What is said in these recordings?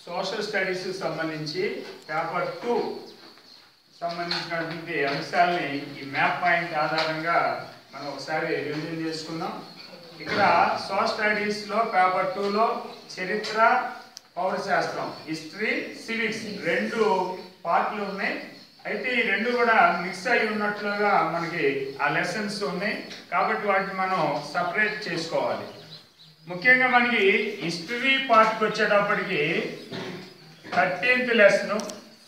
Social studies సంబంధించి paper 2 సంబంధించినటువంటి అంశాలని ఈ మ్యాప్ పాయింట్ ఆధారంగా మనం ఒకసారి రివిజన్ చేసుకుందాం. ఇక్కడ సోషల్ స్టడీస్ లో పేపర్ 2 లో చరిత్ర, పౌరశాస్త్రం, హిస్టరీ, సివిక్స్ 2 పార్ట్లు ఉన్నాయి. అయితే ఈ 2 కూడా మిక్స్ అయి ఉన్నట్లుగా మనకి ఆ లెసన్స్ ఉన్నాయి కాబట్టి వాటిని మనం సపరేట్ చేసుకోవాలి. ముఖ్యంగా మనకి హిస్టరీ పార్ట్కి వచ్చేటప్పటికి 13th lesson,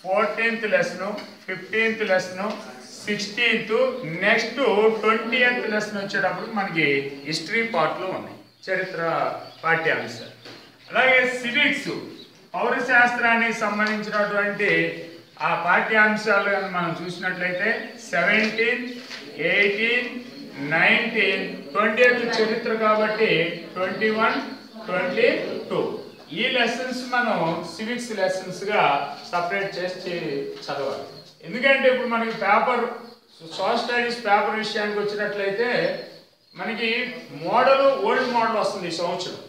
14th lesson, 15th lesson, 16th, next 20th lesson వచ్చేటప్పుడు మనకి హిస్టరీ పార్ట్లో ఉన్నాయి చరిత్ర పాఠ్యాంశాలు. అలాగే సివిక్స్ పౌరశాస్త్రానికి సంబంధించినటువంటి ఆ పాఠ్యాంశాలు మనం చూసినట్లయితే 17, 18, 19, 20th చరిత్ర కాబట్టి 21, 22 ఈ లెసన్స్ మనం సివిక్స్ లెసన్స్ గా సపరేట్ చేసి చదవాలి. ఎందుకంటే ఇప్పుడు మనకి పేపర్ సోషల్ స్టడీస్ పేపర్ విషయానికి వచ్చినట్లయితే మనకి ఓల్డ్ మోడల్ వస్తుంది ఈ సంవత్సరం,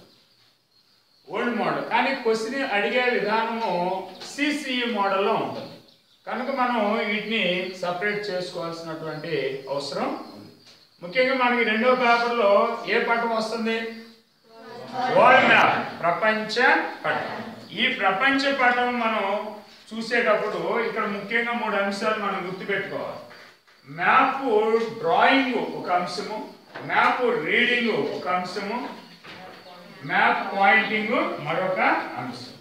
ఓల్డ్ మోడల్. కానీ క్వశ్చన్ అడిగే విధానము సిసిఈ మోడల్లో ఉంటుంది కనుక మనం వీటిని సపరేట్ చేసుకోవాల్సినటువంటి అవసరం ఉంది. ముఖ్యంగా మనకి 2వ పేపర్లో ఏ పటం వస్తుంది? వరల్డ్ మ్యాప్, ప్రపంచ పటం. ఈ ప్రపంచ పటం మనం చూసేటప్పుడు ఇక్కడ ముఖ్యంగా 3 అంశాలు మనం గుర్తుపెట్టుకోవాలి. మ్యాప్ డ్రాయింగ్ ఒక అంశము, మ్యాప్ రీడింగ్ ఒక అంశము, మ్యాప్ పాయింటింగ్ మరొక అంశం.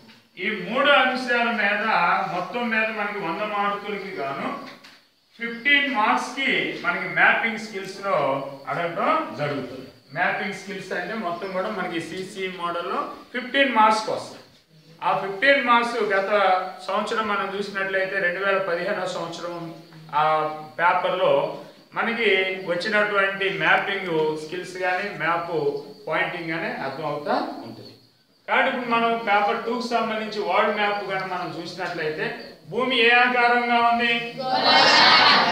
ఈ 3 అంశాల మీద మొత్తం మీద మనకి 100 మార్కులకి గాను 15 మార్క్స్ కి మనకి మ్యాపింగ్ స్కిల్స్ లో అడగడం జరుగుతుంది. మ్యాపింగ్ స్కిల్స్ అంటే మొత్తం కూడా మనకి సిసి మోడల్లో 15 మార్క్స్ వస్తాయి. ఆ 15 మార్క్స్ గత సంవత్సరం మనం చూసినట్లయితే 2015 సంవత్సరం ఆ పేపర్లో మనకి వచ్చినటువంటి మ్యాపింగ్ స్కిల్స్ కానీ మ్యాప్ పాయింటింగ్ కానీ అర్థం అవుతా ఉంటుంది. కాబట్టి ఇప్పుడు మనం పేపర్ 2కి సంబంధించి వరల్డ్ మ్యాప్ కానీ మనం చూసినట్లయితే భూమి ఏ ఆకారంగా ఉంది?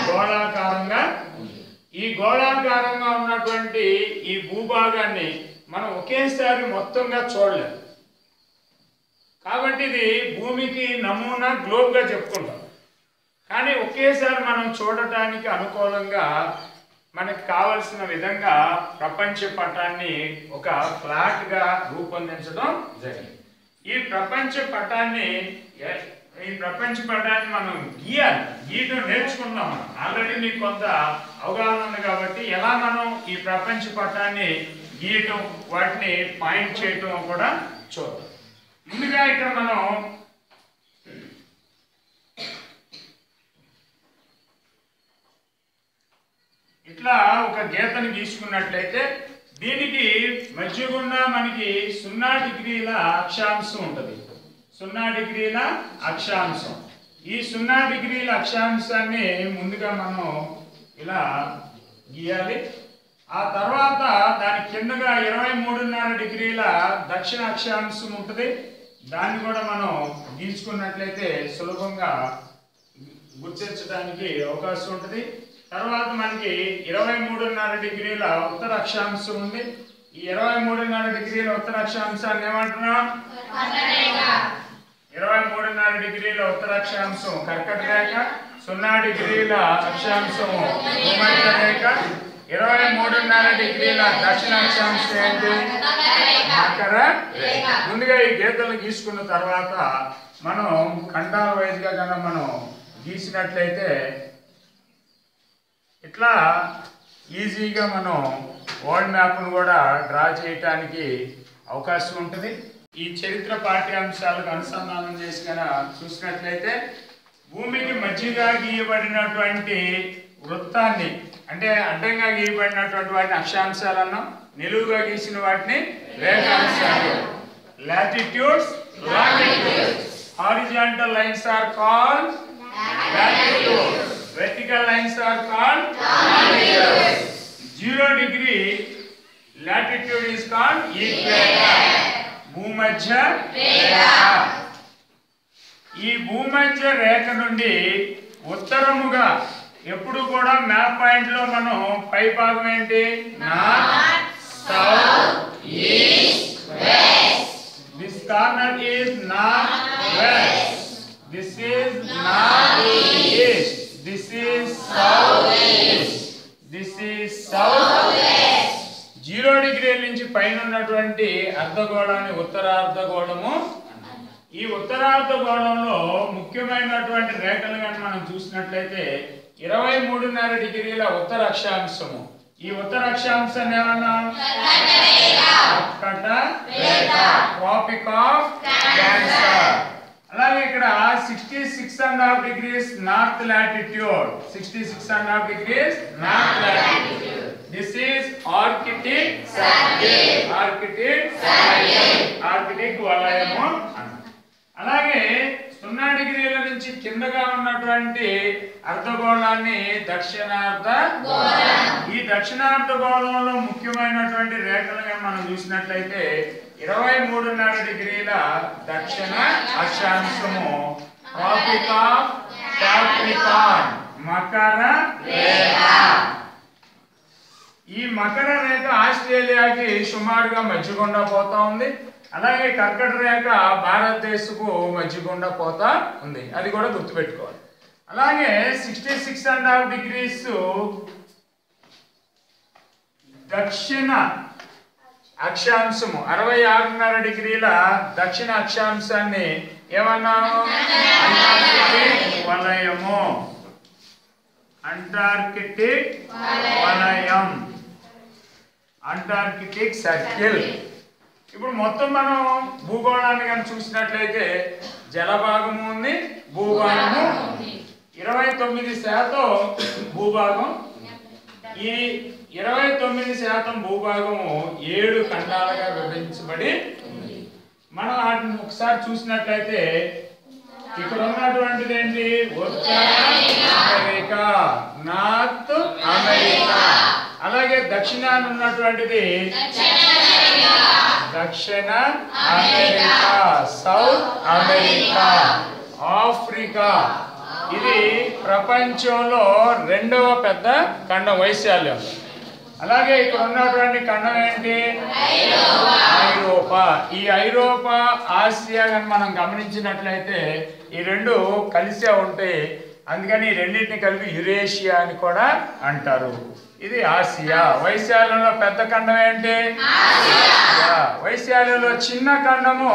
గోళాకారంగా ఉంది. ఈ గోళాకారంగా ఉన్నటువంటి ఈ భూభాగాన్ని మనం ఒకేసారి మొత్తంగా చూడలేము కాబట్టి ఇది భూమికి నమూనా గ్లోబ్ గా చెప్పుకుంటాం. కానీ ఒకేసారి మనం చూడటానికి అనుకూలంగా మనకు కావలసిన విధంగా ప్రపంచ పటాన్ని ఒక ఫ్లాట్ గా రూపొందించడం జరిగింది. ఈ ప్రపంచ పటాన్ని మనం గీయటం నేర్చుకున్నాం. మనం ఆల్రెడీ మీకు కొంత అవగాహన ఉంది కాబట్టి ఎలా మనం ఈ ప్రపంచ పటాన్ని గీయటం, వాటిని పాయింట్ చేయటం కూడా చూద్దాం. ముందుగా ఇక్కడ మనం ఇట్లా ఒక గీతను గీసుకున్నట్లయితే దీనికి మధ్య గుండా మనకి 0 డిగ్రీల అక్షాంశం ఉంటుంది. 0 డిగ్రీల అక్షాంశం. ఈ 0 డిగ్రీల అక్షాంశాన్ని ముందుగా మనం ఇలా గీయాలి. ఆ తర్వాత దాని కిందగా 23.5 డిగ్రీల దక్షిణ అక్షాంశం ఉంటుంది. దాన్ని కూడా మనం గీసుకున్నట్లయితే సులభంగా గుర్తించడానికి అవకాశం ఉంటుంది. తర్వాత మనకి 23.5 డిగ్రీల ఉత్తర అక్షాంశం ఉంది. ఈ 23.5 డిగ్రీల ఉత్తర అక్షాంశాన్ని ఏమంటున్నాం? 23.5 డిగ్రీల ఉత్తర అక్షాంశం కర్కట రేఖ, 0 డిగ్రీల అక్షాంశం భూమధ్య రేఖ, 23.5 డిగ్రీల దక్షిణ అక్షాంశం ఏంటి? మకర రేఖ. ముందుగా ఈ గీతలను గీసుకున్న తర్వాత మనం ఖండాల వైజ్గా కనుక మనం గీసినట్లయితే ఇట్లా ఈజీగా మనం వరల్డ్ మ్యాప్ను కూడా డ్రా చేయటానికి అవకాశం ఉంటుంది. ఈ చరిత్ర పాఠ్యాంశాలకు అనుసంధానం చేసి కనుక చూసినట్లయితే భూమికి మధ్యగా గీయబడినటువంటి వృత్తాన్ని, అంటే అడ్డంగా గీయబడినటువంటి వాటిని అక్షాంశాలను, నిలువుగా గీసిన వాటిని రేఖాంశాలు. Latitudes, horizontal lines are called latitudes. Vertical lines are called longitudes. 0 degree latitude is called equator. భూమధ్య రేఖ. ఈ భూమధ్య రేఖ నుండి ఉత్తరముగా ఎప్పుడు కూడా మ్యాప్ పాయింట్ లో మనం పై భాగం ఏంటి? North, south, east, west. This corner is north, this is south. 0 డిగ్రీల నుంచి పైన ఉన్నటువంటి అర్ధగోళాన్ని ఉత్తరార్ధగోళము. ఈ ఉత్తరార్ధగోళంలో ముఖ్యమైనటువంటి రేఖలు కానీ మనం చూసినట్లయితే 23.5 డిగ్రీల ఉత్తర అక్షాంశము. ఈ ఉత్తర అక్షాంశాన్ని ఏమన్నా ట్రాపిక్ ఆఫ్ క్యాన్సర్. అలాగే ఇక్కడ 66.5 degrees north latitude. 66.5 degrees north latitude. This is Arctic circle. Arctic వలయము. అలాగే 0 డిగ్రీల నుంచి కిందగా ఉన్నటువంటి అర్ధగోళాన్ని దక్షిణార్ధగోళం. ఈ దక్షిణార్ధగోళంలో ముఖ్యమైనటువంటి రేఖలుగా మనం చూసినట్లయితే 23.5 డిగ్రీల దక్షిణ అక్షాంశము ట్రాపిక్ ఆఫ్ క్యాప్రికాన్, మకర రేఖ. ఈ మకర రేఖ ఆస్ట్రేలియాకి సుమారుగా మధ్యగుండా పోతా ఉంది. అలాగే కర్కట రేఖ భారతదేశకు మధ్యగుండా పోతా ఉంది. అది కూడా గుర్తుపెట్టుకోవాలి. అలాగే 66.5 degrees దక్షిణ అక్షాంశము, 66.5 డిగ్రీల దక్షిణ అక్షాంశాన్ని ఏమన్నాము? అంటార్కిటిక్ వలయము. అంటార్కిటిక్ వలయం, అంటార్కిటిక్ సర్కిల్. ఇప్పుడు మొత్తం మనం భూగోళాన్ని కనుక చూసినట్లయితే జలభాగము ఉంది, భూభాగము. 29% భూభాగం. ఈ 29% భూభాగము 7 ఖండాలుగా విభజించబడి మనం వాటిని ఒకసారి చూసినట్లయితే ఇక్కడ ఉన్నటువంటిది ఏంటి? ఉత్తర అమెరికా, నార్త్ అమెరికా. అలాగే దక్షిణాన్ని ఉన్నటువంటిది దక్షిణ అమెరికా, సౌత్ అమెరికా, ఆఫ్రికా. ఇది ప్రపంచంలో 2వ పెద్ద ఖండం వైశాల్యం. అలాగే ఇక్కడ ఉన్నటువంటి ఖండం ఏంటి? ఐరోపా. ఈ ఐరోపా, ఆసియా అని మనం గమనించినట్లయితే ఈ రెండు కలిసే ఉంటాయి. అందుకని ఈ రెండింటిని కలిపి యురేషియా అని కూడా అంటారు. ఇది ఆసియా. వైశాల్యంలో పెద్ద ఖండం ఏంటి? వైశాల్యంలో చిన్న ఖండము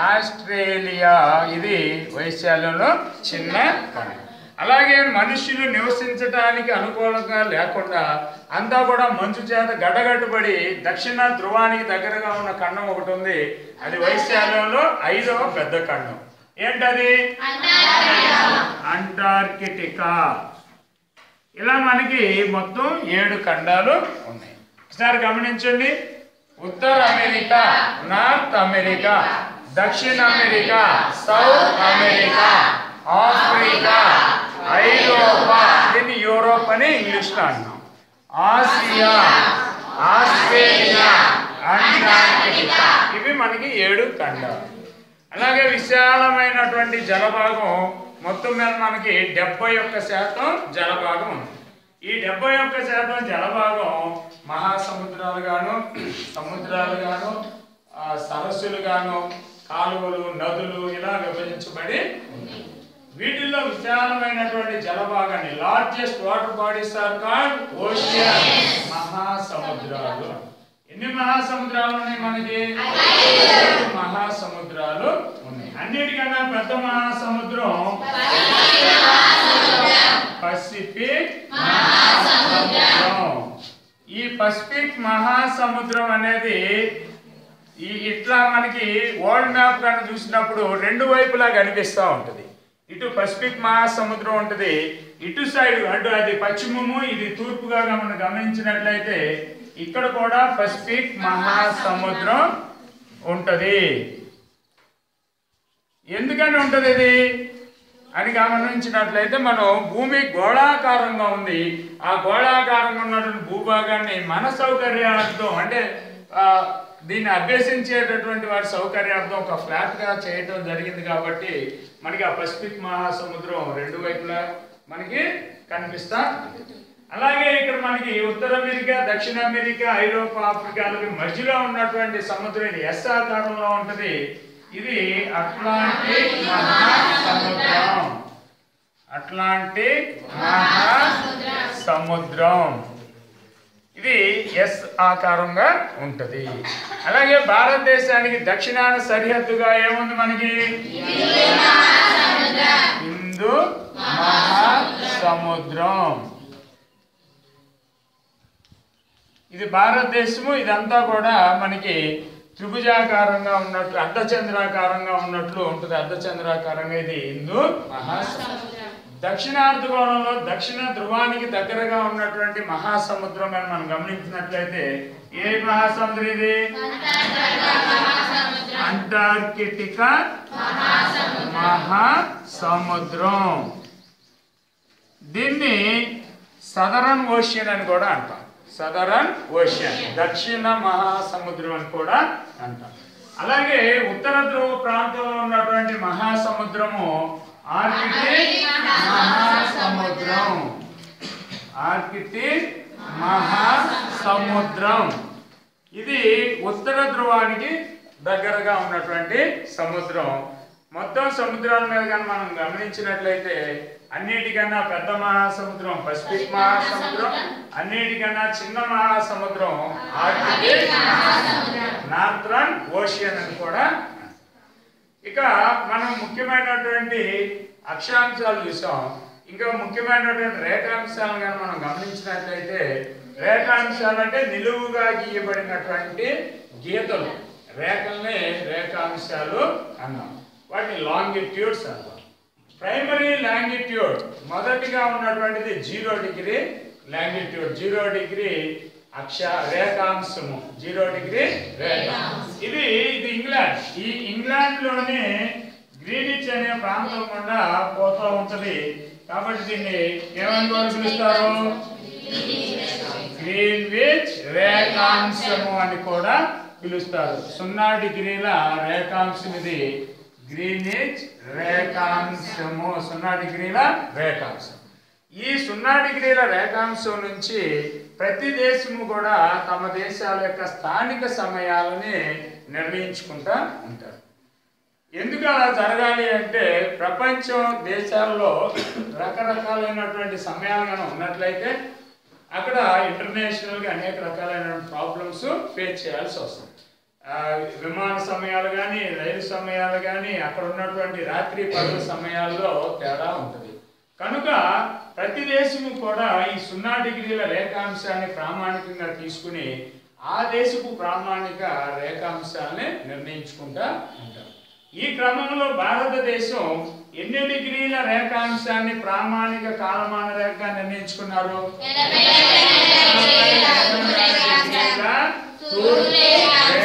ఆస్ట్రేలియా. ఇది వైశాల్యంలో చిన్న ఖండం. అలాగే మనుషులు నివసించడానికి అనుకూలంగా లేకుండా అంతా కూడా మంచు చేత గడ్డగట్టుబడి దక్షిణ ధ్రువానికి దగ్గరగా ఉన్న ఖండం ఒకటి ఉంది. అది వైశాల్యంలో 5వ పెద్ద ఖండం. ఏంటది? అంటార్కిటికా. ఇలా మనకి మొత్తం 7 ఖండాలు ఉన్నాయి. ఒకసారి గమనించండి. ఉత్తర అమెరికా, నార్త్ అమెరికా, దక్షిణ అమెరికా, సౌత్ అమెరికా, ఆఫ్రికా, ఐరోపా, దీన్ని యూరోప్ అని ఇంగ్లీష్లో అంటాం, ఆసియా, ఆస్ట్రేలియా, అంటార్కిటికా. ఇవి మనకి 7 ఖండాలు. అలాగే విశాలమైనటువంటి జలభాగం మొత్తం మీద మనకి 71% జలభాగం ఉంది. ఈ 71% జలభాగం మహాసముద్రాలు గాను, సముద్రాలు గాను, సరస్సులు గాను, కాలువలు, నదులు ఇలా విభజించబడి ఉంది. వీటిల్లో విశాలమైనటువంటి జలభాగాన్ని largest water bodies are called ocean, మహాసముద్రాలు. ఎన్ని మహాసముద్రాలు ఉన్నాయి మనకి? 5 మహాసముద్రాలు ఉన్నాయి. అన్నిటికన్నా పెద్ద మహాసముద్రం పసిఫిక్ మహాసముద్రం. ఈ పసిఫిక్ మహాసముద్రం అనేది ఇట్లా మనకి వరల్డ్ మ్యాప్ కన్నా చూసినప్పుడు 2 వైపులా కనిపిస్తూ ఉంటుంది. ఇటు పసిఫిక్ మహాసముద్రం ఉంటుంది, ఇటు సైడ్ అటు అది పశ్చిమము, ఇది తూర్పుగా మనం గమనించినట్లయితే ఇక్కడ కూడా పసిఫిక్ మహాసముద్రం ఉంటది. ఎందుకని ఉంటది ఇది అని గమనించినట్లయితే మనం భూమి గోళాకారంగా ఉంది. ఆ గోళాకారంగా ఉన్నటువంటి భూభాగాన్ని మన సౌకర్యార్థం, అంటే దీన్ని అభ్యసించేటటువంటి వారి సౌకర్యార్థం ఒక ఫ్లాట్ గా చేయడం జరిగింది. కాబట్టి మనకి ఆ పసిఫిక్ మహాసముద్రం 2 వైపులా మనకి కనిపిస్తా. అలాగే ఇక్కడ మనకి ఉత్తర అమెరికా, దక్షిణ అమెరికా, ఐరోపా, ఆఫ్రికాలకి మధ్యలో ఉన్నటువంటి సముద్రం ఎస్ ఆకారంలో ఉంటది. ఇది అట్లాంటిక్ మహాసముద్రం. అట్లాంటిక్ మహాసముద్రం. ఇది ఎస్ ఆకారంగా ఉంటది. అలాగే భారతదేశానికి దక్షిణాన సరిహద్దుగా ఏముంది మనకి? హిందూ మహాసముద్రం. ఇది భారతదేశము. ఇదంతా కూడా మనకి త్రిభుజాకారంగా ఉన్నట్లు, అర్ధచంద్రాకారంగా ఉన్నట్లు ఉంటుంది. అర్ధచంద్రాకారంగా ఇది హిందూ మహాసముద్రం. దక్షిణార్ధగోళంలో దక్షిణ ధ్రువానికి దగ్గరగా ఉన్నటువంటి మహాసముద్రం అని మనం గమనించినట్లయితే ఏ మహాసముద్రం ఇది? అంటార్కిటికా మహాసముద్రం. దీన్ని సదరన్ ఓషియన్ అని కూడా అంటాం. సదరన్ ఓషియన్, దక్షిణ మహాసముద్రం అని కూడా అంటాం. అలాగే ఉత్తర ధ్రువ ప్రాంతంలో ఉన్నటువంటి మహాసముద్రము ఆర్కిటిక్ మహాసముద్రం. ఆర్కిటిక్ మహాసముద్రం ఇది ఉత్తర ధ్రువానికి దగ్గరగా ఉన్నటువంటి సముద్రం. మొత్తం సముద్రాల మీద కానీ మనం గమనించినట్లయితే అన్నిటికన్నా పెద్ద మహాసముద్రం పసిఫిక్ మహాసముద్రం, అన్నిటికన్నా చిన్న మహాసముద్రం ఆర్కిటిక్ నార్థరన్ ఓషియన్ అని కూడా. ఇక మనం ముఖ్యమైనటువంటి అక్షాంశాలు చూసాం. ఇంకా ముఖ్యమైనటువంటి రేఖాంశాలను కానీ మనం గమనించినట్లయితే రేఖాంశాలు అంటే నిలువుగా గీయబడినటువంటి గీతలు, రేఖల్ని రేఖాంశాలు అన్నాం. వాటిని లాంగిట్యూడ్స్ అంటాం. ప్రైమరీ లాంగిట్యూడ్ మొదటిగా ఉన్నటువంటిది 0 డిగ్రీ లాంగిట్యూడ్. 0 డిగ్రీ రేఖాంశము. 0 డిగ్రీ రేఖాంశం. ఇది ఇంగ్లాండ్. ఈ ఇంగ్లాండ్ లోనే గ్రీనిచ్ అనే ప్రాంతం గుండా పోతూ ఉంటది. కాబట్టి దీన్ని ఏమని కూడా పిలుస్తారు? గ్రీన్విచ్ రేఖాంశము అని కూడా పిలుస్తారు. 0 డిగ్రీల రేఖాంశం ఇది గ్రీనిచ్ రేఖాంశము. 0 డిగ్రీల రేఖాంశం. ఈ 0 డిగ్రీల రేఖాంశం నుంచి ప్రతి దేశము కూడా తమ దేశాల యొక్క స్థానిక సమయాలని నిర్ణయించుకుంటా ఉంటారు. ఎందుకు అలా జరగాలి అంటే ప్రపంచం దేశాల్లో రకరకాలైనటువంటి సమయాలు ఉన్నట్లయితే అక్కడ ఇంటర్నేషనల్గా అనేక రకాలైన ప్రాబ్లమ్స్ ఫేస్ చేయాల్సి వస్తుంది. విమాన సమయాలు కానీ, రైలు సమయాలు కానీ, అక్కడ ఉన్నటువంటి రాత్రి పగలు సమయాల్లో తేడా ఉంటుంది. కనుక ప్రతి దేశము కూడా ఈ 0 డిగ్రీల రేఖాంశాన్ని ప్రామాణికంగా తీసుకుని ఆ దేశపు ప్రామాణిక రేఖాంశాన్ని నిర్ణయించుకుంటా ఉంటారు. ఈ క్రమంలో భారతదేశం ఎన్ని డిగ్రీల రేఖాంశాన్ని ప్రామాణిక కాలమాన రేఖగా నిర్ణయించుకున్నారు?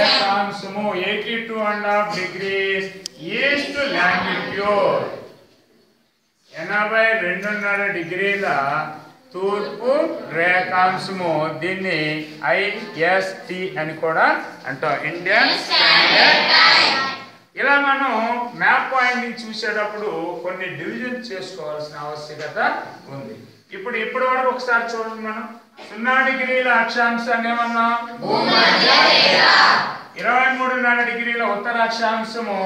రేఖాంశము 82.5 degrees ఈస్ట్ లాంగిట్యూడ్. 82.5 డిగ్రీల తూర్పు రేఖాంశము. దీన్ని IST అని కూడా అంటాం, ఇండియన్ స్టాండర్డ్ టైం. ఇలా మనం మ్యాప్ పాయింటింగ్ చూసేటప్పుడు కొన్ని డివిజన్ చేసుకోవాల్సిన ఆవశ్యకత ఉంది. ఇప్పటి వరకు ఒకసారి చూడండి. మనం 0 డిగ్రీల అక్షాంశాన్ని ఏమన్నా 23.5 డిగ్రీల ఉత్తర అక్షాంశము,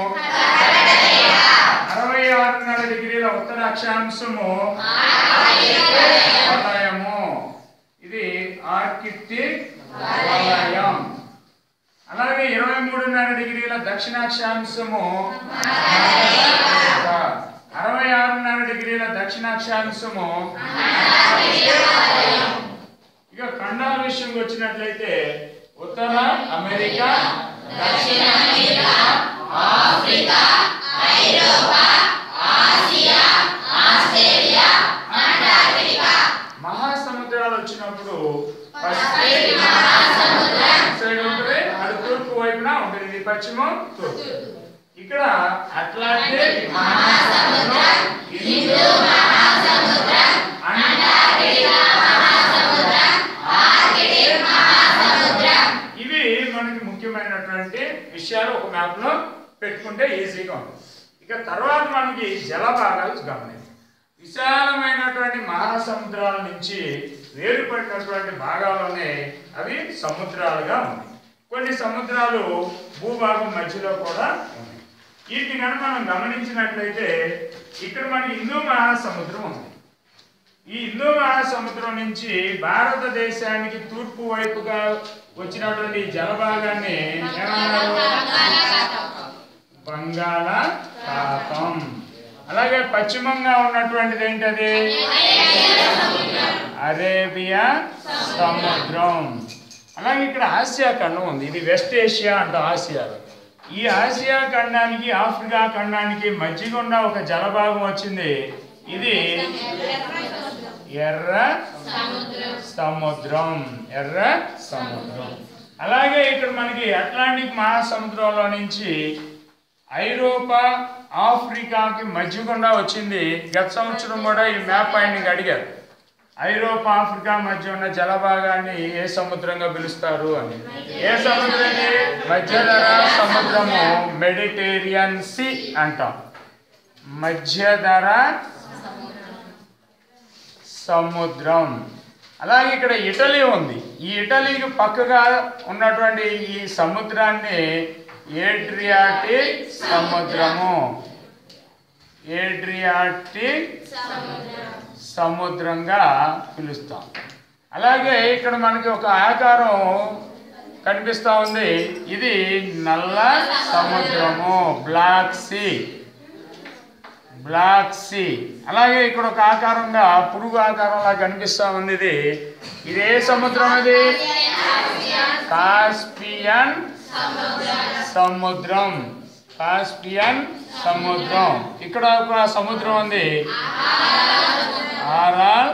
66.5 డిగ్రీల ఉత్తర అక్షాంశము వలయము. ఇది ఆర్కిటిక్ వలయం. అలాగే 23.5 డిగ్రీల దక్షిణాక్షాంశము, 66.5 డిగ్రీల దక్షిణాక్షాంశము. ఇక ఖండాల విషయంకి వచ్చినట్లయితే ఉత్తర అమెరికా, దక్షిణ అమెరికా, ఆఫ్రికా, ఐరోపా, ఆసియా, ఆస్ట్రేలియా, అంటార్కిటికా. మహాసముద్రాలు వచ్చినప్పుడు పసిఫిక్ మహాసముద్రం సైడ్ ఉంటుంది, అది తూర్పు వైపున ఉంటుంది. ఇది పశ్చిమం తూర్పు. ఇక్కడ అట్లాంటిక్ మహాసముద్రం, హిందూ మహాసముద్రం, అంటార్కిటికా మహాసముద్రం, ఆర్కిటిక్ మహాసముద్రం. ఇవి మనకి ముఖ్యమైనటువంటి విషయాలు ఒక మ్యాప్ లో పెట్టుకుంటే ఈజీగా ఉంటుంది. ఇక తర్వాత మనకి జలభాగాలు గమనించాలి. విశాలమైనటువంటి మహాసముద్రాల నుంచి వేరుపడినటువంటి భాగాల్లోనే అవి సముద్రాలుగా ఉన్నాయి. కొన్ని సముద్రాలు భూభాగం మధ్యలో కూడా ఉన్నాయి. వీటిని కనుక మనం గమనించినట్లయితే ఇక్కడ మనకి హిందూ మహాసముద్రం ఉంది. ఈ హిందూ మహాసముద్రం నుంచి భారతదేశానికి తూర్పు వైపుగా వచ్చినటువంటి జలభాగాన్ని ఏమన్నారు? బంగాళాఖాతం. అలాగే పశ్చిమంగా ఉన్నటువంటిది ఏంటది? అరేబియా సముద్రం. అలాగే ఇక్కడ ఆసియా ఖండం ఉంది. ఇది వెస్ట్ ఏషియా అంటాం ఆసియాలో. ఈ ఆసియా ఖండానికి ఆఫ్రికా ఖండానికి మధ్యగుండా ఒక జలభాగం వచ్చింది. ఇది ఎర్ర సముద్రం. ఎర్ర సముద్రం. అలాగే ఇక్కడ మనకి అట్లాంటిక్ మహాసముద్రంలో నుంచి ఐరోపా ఆఫ్రికాకి మధ్యగుండా వచ్చింది. గత సంవత్సరం కూడా ఈ మ్యాప్ ఆయనకి అడిగారు, ఐరోపా ఆఫ్రికా మధ్య ఉన్న జలభాగాన్ని ఏ సముద్రంగా పిలుస్తారు అని. ఏ సముద్రం? మధ్యధరా సముద్రము, మెడిటేరియన్ సీ అంటాం. మధ్యధరా సముద్రం. అలాగే ఇక్కడ ఇటలీ ఉంది. ఈ ఇటలీకి పక్కగా ఉన్నటువంటి ఈ సముద్రాన్ని ఏడ్రియాటిక్ సముద్రము, ఏడ్రియాటిక్ సముద్రంగా పిలుస్తాం. అలాగే ఇక్కడ మనకి ఒక ఆకారం కనిపిస్తూ ఉంది. ఇది నల్ల సముద్రము, బ్లాక్ సీ. Black see. అలాగే ఇక్కడ ఒక ఆకారంగా పురుగు ఆకారంలా కనిపిస్తూ ఉంది. ఇది ఏ సముద్రం? ఇది కాస్పియన్ సముద్రం. కాస్పియన్ సముద్రం. ఇక్కడ ఒక సముద్రం ఉంది, ఆరాల్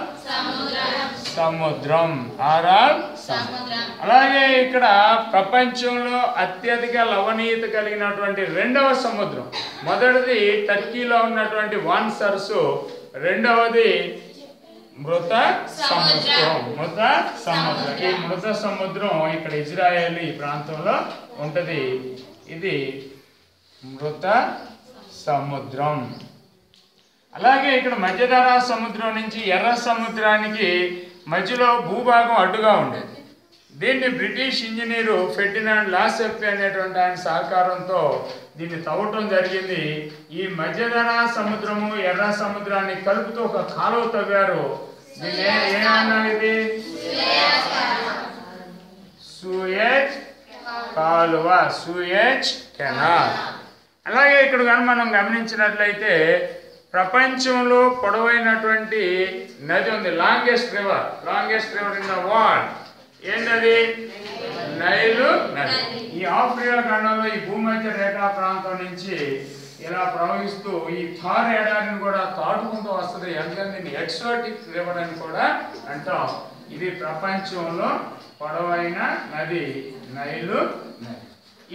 సముద్రం. ఆరాల్ సముద్రం. అలాగే ఇక్కడ ప్రపంచంలో అత్యధిక లవణీయత కలిగినటువంటి రెండవ సముద్రం. మొదటిది టర్కీలో ఉన్నటువంటి వాన్ సరస్సు, రెండవది మృత సముద్రం. మృత సముద్రం. ఈ మృత సముద్రం ఇక్కడ ఇజ్రాయెల్ ఈ ప్రాంతంలో ఉంటది. ఇది మృత సముద్రం. అలాగే ఇక్కడ మధ్యధరా సముద్రం నుంచి ఎర్ర సముద్రానికి మధ్యలో భూభాగం అడ్డుగా ఉండేది. దీన్ని బ్రిటిష్ ఇంజనీరు ఫెర్డినాండ్ లాసెప్పి అనేటువంటి ఆయన సహకారంతో దీన్ని తవ్వటం జరిగింది. ఈ మధ్యధరా సముద్రము ఎర్ర సముద్రాన్ని కలుపుతూ ఒక కాలువ తవ్వారు. దీన్ని ఏమన్నారు? ఇది సూయజ్ కాలువ, సూయజ్ కెనాల్. అలాగే ఇక్కడ కానీ మనం గమనించినట్లయితే ప్రపంచంలో పొడవైనటువంటి నది ఉంది, longest river. Longest river in the world ఏంటది? నైలు నది. ఈ ఆఫ్రికా ఖండంలో ఈ భూమధ్య రేఖా ప్రాంతం నుంచి ఇలా ప్రవహిస్తూ ఈ థార్ ఎడారిని కూడా తాటుకుంటూ వస్తుంది. ఎందుకంటే దీన్ని ఎక్సోటిక్ రివర్ అని కూడా అంటాం. ఇది ప్రపంచంలో పొడవైన నది నైలు నది.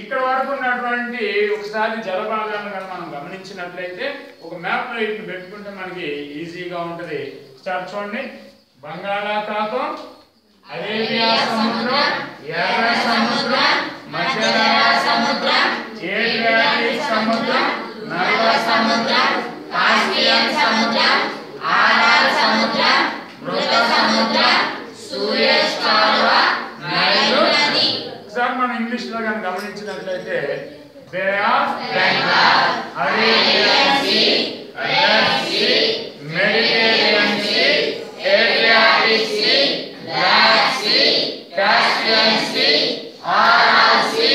ఇక్కడ వరకు ఉన్నటువంటి ఒకసారి జలభాగాలను కనుక మనం గమనించినట్లయితే ఒక మ్యాప్ లో వీటిని పెట్టుకుంటే మనకి ఈజీగా ఉంటుంది. చూడండి, బంగాళాఖాతం, అరేబియా సముద్రం, ఎర్ర సముద్రం, మధ్యధరా సముద్రం, ఏడ్రియాటిక్ సముద్రం, నల్ల సముద్రం, కాస్పియన్ సముద్రం, ఆరాల్ సముద్రం, మృత సముద్రం, సూయజ్ కాలువ, నైలు నది. ఒకసారి మనం ఇంగ్లీష్ లో కనుక గమనించినట్లయితే Bay of Bengal, Arabian Sea, Red Sea, Mediterranean Sea, Adriatic Sea, Black Sea, Caspian Sea, Aral Sea,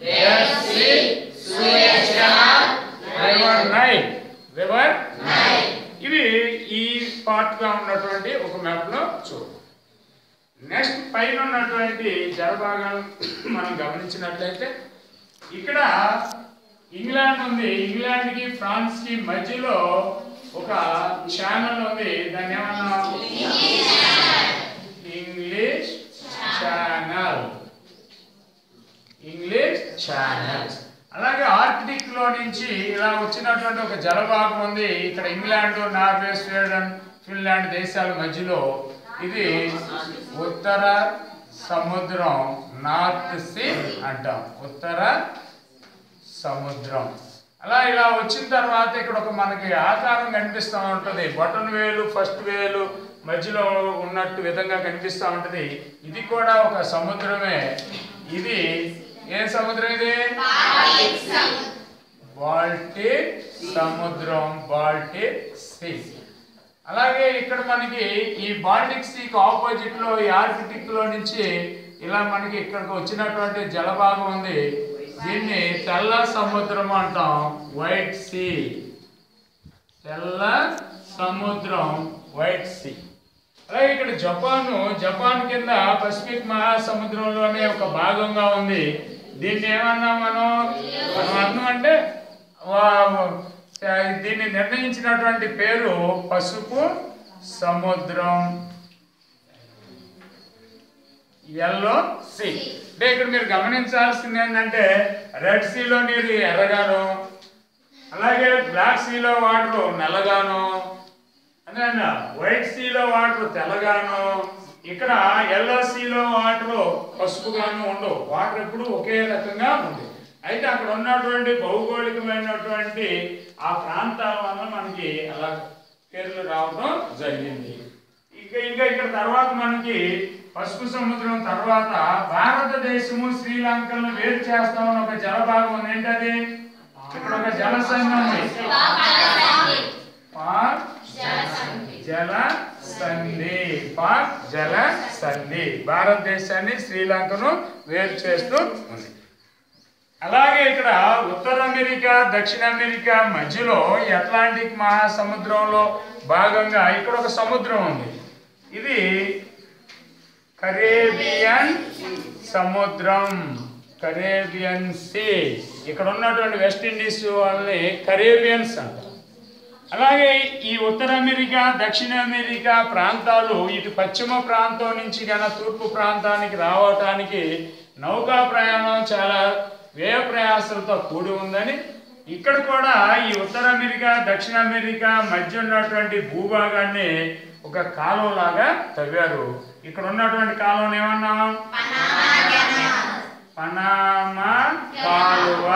Red Sea, Suez Canal, river Nile. River Nile. ఇవి ఈ పార్ట్ గా ఉన్నటువంటి ఒక మ్యాప్ లో చూడండి. నెక్స్ట్ పైన ఉన్నటువంటి జలభాగాలు మనం గమనించినట్లయితే ఇక్కడ ఇంగ్లాండ్ ఉంది. ఇంగ్లాండ్ కి ఫ్రాన్స్ కి మధ్యలో ఒక ఛానల్ ఉంది. దాన్ని ఏమన్నా? English channel. English channel. అలాగే ఆర్కిటిక్ లో నుంచి ఇలా వచ్చినటువంటి ఒక జలభాగం ఉంది. ఇక్కడ ఇంగ్లాండ్, నార్వే, స్వీడన్, ఫిన్లాండ్ దేశాల మధ్యలో ఇది ఉత్తర సముద్రం, నార్త్ సీ అంటాం. ఉత్తర సముద్రం. అలా ఇలా వచ్చిన తర్వాత ఇక్కడ ఒక మనకి ఆకారం కనిపిస్తూ ఉంటుంది. బటన్ వేలు, ఫస్ట్ వేలు మధ్యలో ఉన్నట్టు విధంగా కనిపిస్తూ ఉంటుంది. ఇది కూడా ఒక సముద్రమే. ఇది ఏ సముద్రం? ఇది బాల్టిక్ సముద్రం, బాల్టిక్ సీ. అలాగే ఇక్కడ మనకి ఈ బాల్టిక్ సీకి ఆపోజిట్ లో ఈ ఆర్కిటిక్ లో నుంచి ఇలా మనకి ఇక్కడికి వచ్చినటువంటి జలభాగం ఉంది. దీన్ని తెల్ల సముద్రం అంటాం, వైట్ సీ. తెల్ల సముద్రం, వైట్ సీ. అలాగే ఇక్కడ జపాన్ కింద పసిఫిక్ మహాసముద్రంలోనే ఒక భాగంగా ఉంది. దీన్ని ఏమన్నా మనం అర్థం అంటే దీన్ని నిర్ణయించినటువంటి పేరు పసుపు సముద్రం, ఎల్లో సీ. అంటే ఇక్కడ మీరు గమనించాల్సింది ఏంటంటే రెడ్ సీలో నీరు ఎర్రగాను, అలాగే బ్లాక్ సీలో వాటర్ నల్లగాను, అదే వైట్ సీలో వాటర్ తెల్లగాను, ఇక్కడ ఎల్లో సీలో వాటర్ పసుపుగాను ఉండవు. వాటర్ ఎప్పుడు ఒకే రకంగా ఉంది. అయితే అక్కడ ఉన్నటువంటి భౌగోళికమైనటువంటి ఆ ప్రాంతాల వల్ల మనకి అలా పేర్లు రావడం జరిగింది. ఇంకా ఇక్కడ తర్వాత మనకి పసుపు సముద్రం తర్వాత భారతదేశము శ్రీలంకను వేరు చేస్తామని ఒక జలభాగం ఉంది. ఏంటది? ఇక్కడ ఒక జల సంధి ఉంది, జల సంధి భారతదేశాన్ని శ్రీలంకను వేరు చేస్తూ ఉంది. అలాగే ఇక్కడ ఉత్తర అమెరికా దక్షిణ అమెరికా మధ్యలో అట్లాంటిక్ మహాసముద్రంలో భాగంగా ఇక్కడ ఒక సముద్రం ఉంది. ఇది కరేబియన్ సముద్రం, కరేబియన్ సీ. ఇక్కడ ఉన్నటువంటి వెస్ట్ ఇండీస్ వాళ్ళని కరేబియన్స్ అంటారు. అలాగే ఈ ఉత్తర అమెరికా దక్షిణ అమెరికా ప్రాంతాలు ఇటు పశ్చిమ ప్రాంతం నుంచి కన్నా తూర్పు ప్రాంతానికి రావటానికి నౌకా ప్రయాణం చాలా వ్యయ ప్రయాసాలతో కూడి ఉందని, ఇక్కడ కూడా ఈ ఉత్తర అమెరికా దక్షిణ అమెరికా మధ్య ఉన్నటువంటి భూభాగాన్ని ఒక కాలువలాగా తవ్వారు. ఇక్కడ ఉన్నటువంటి కాలువను ఏమన్నాం? పనామా కాలువ,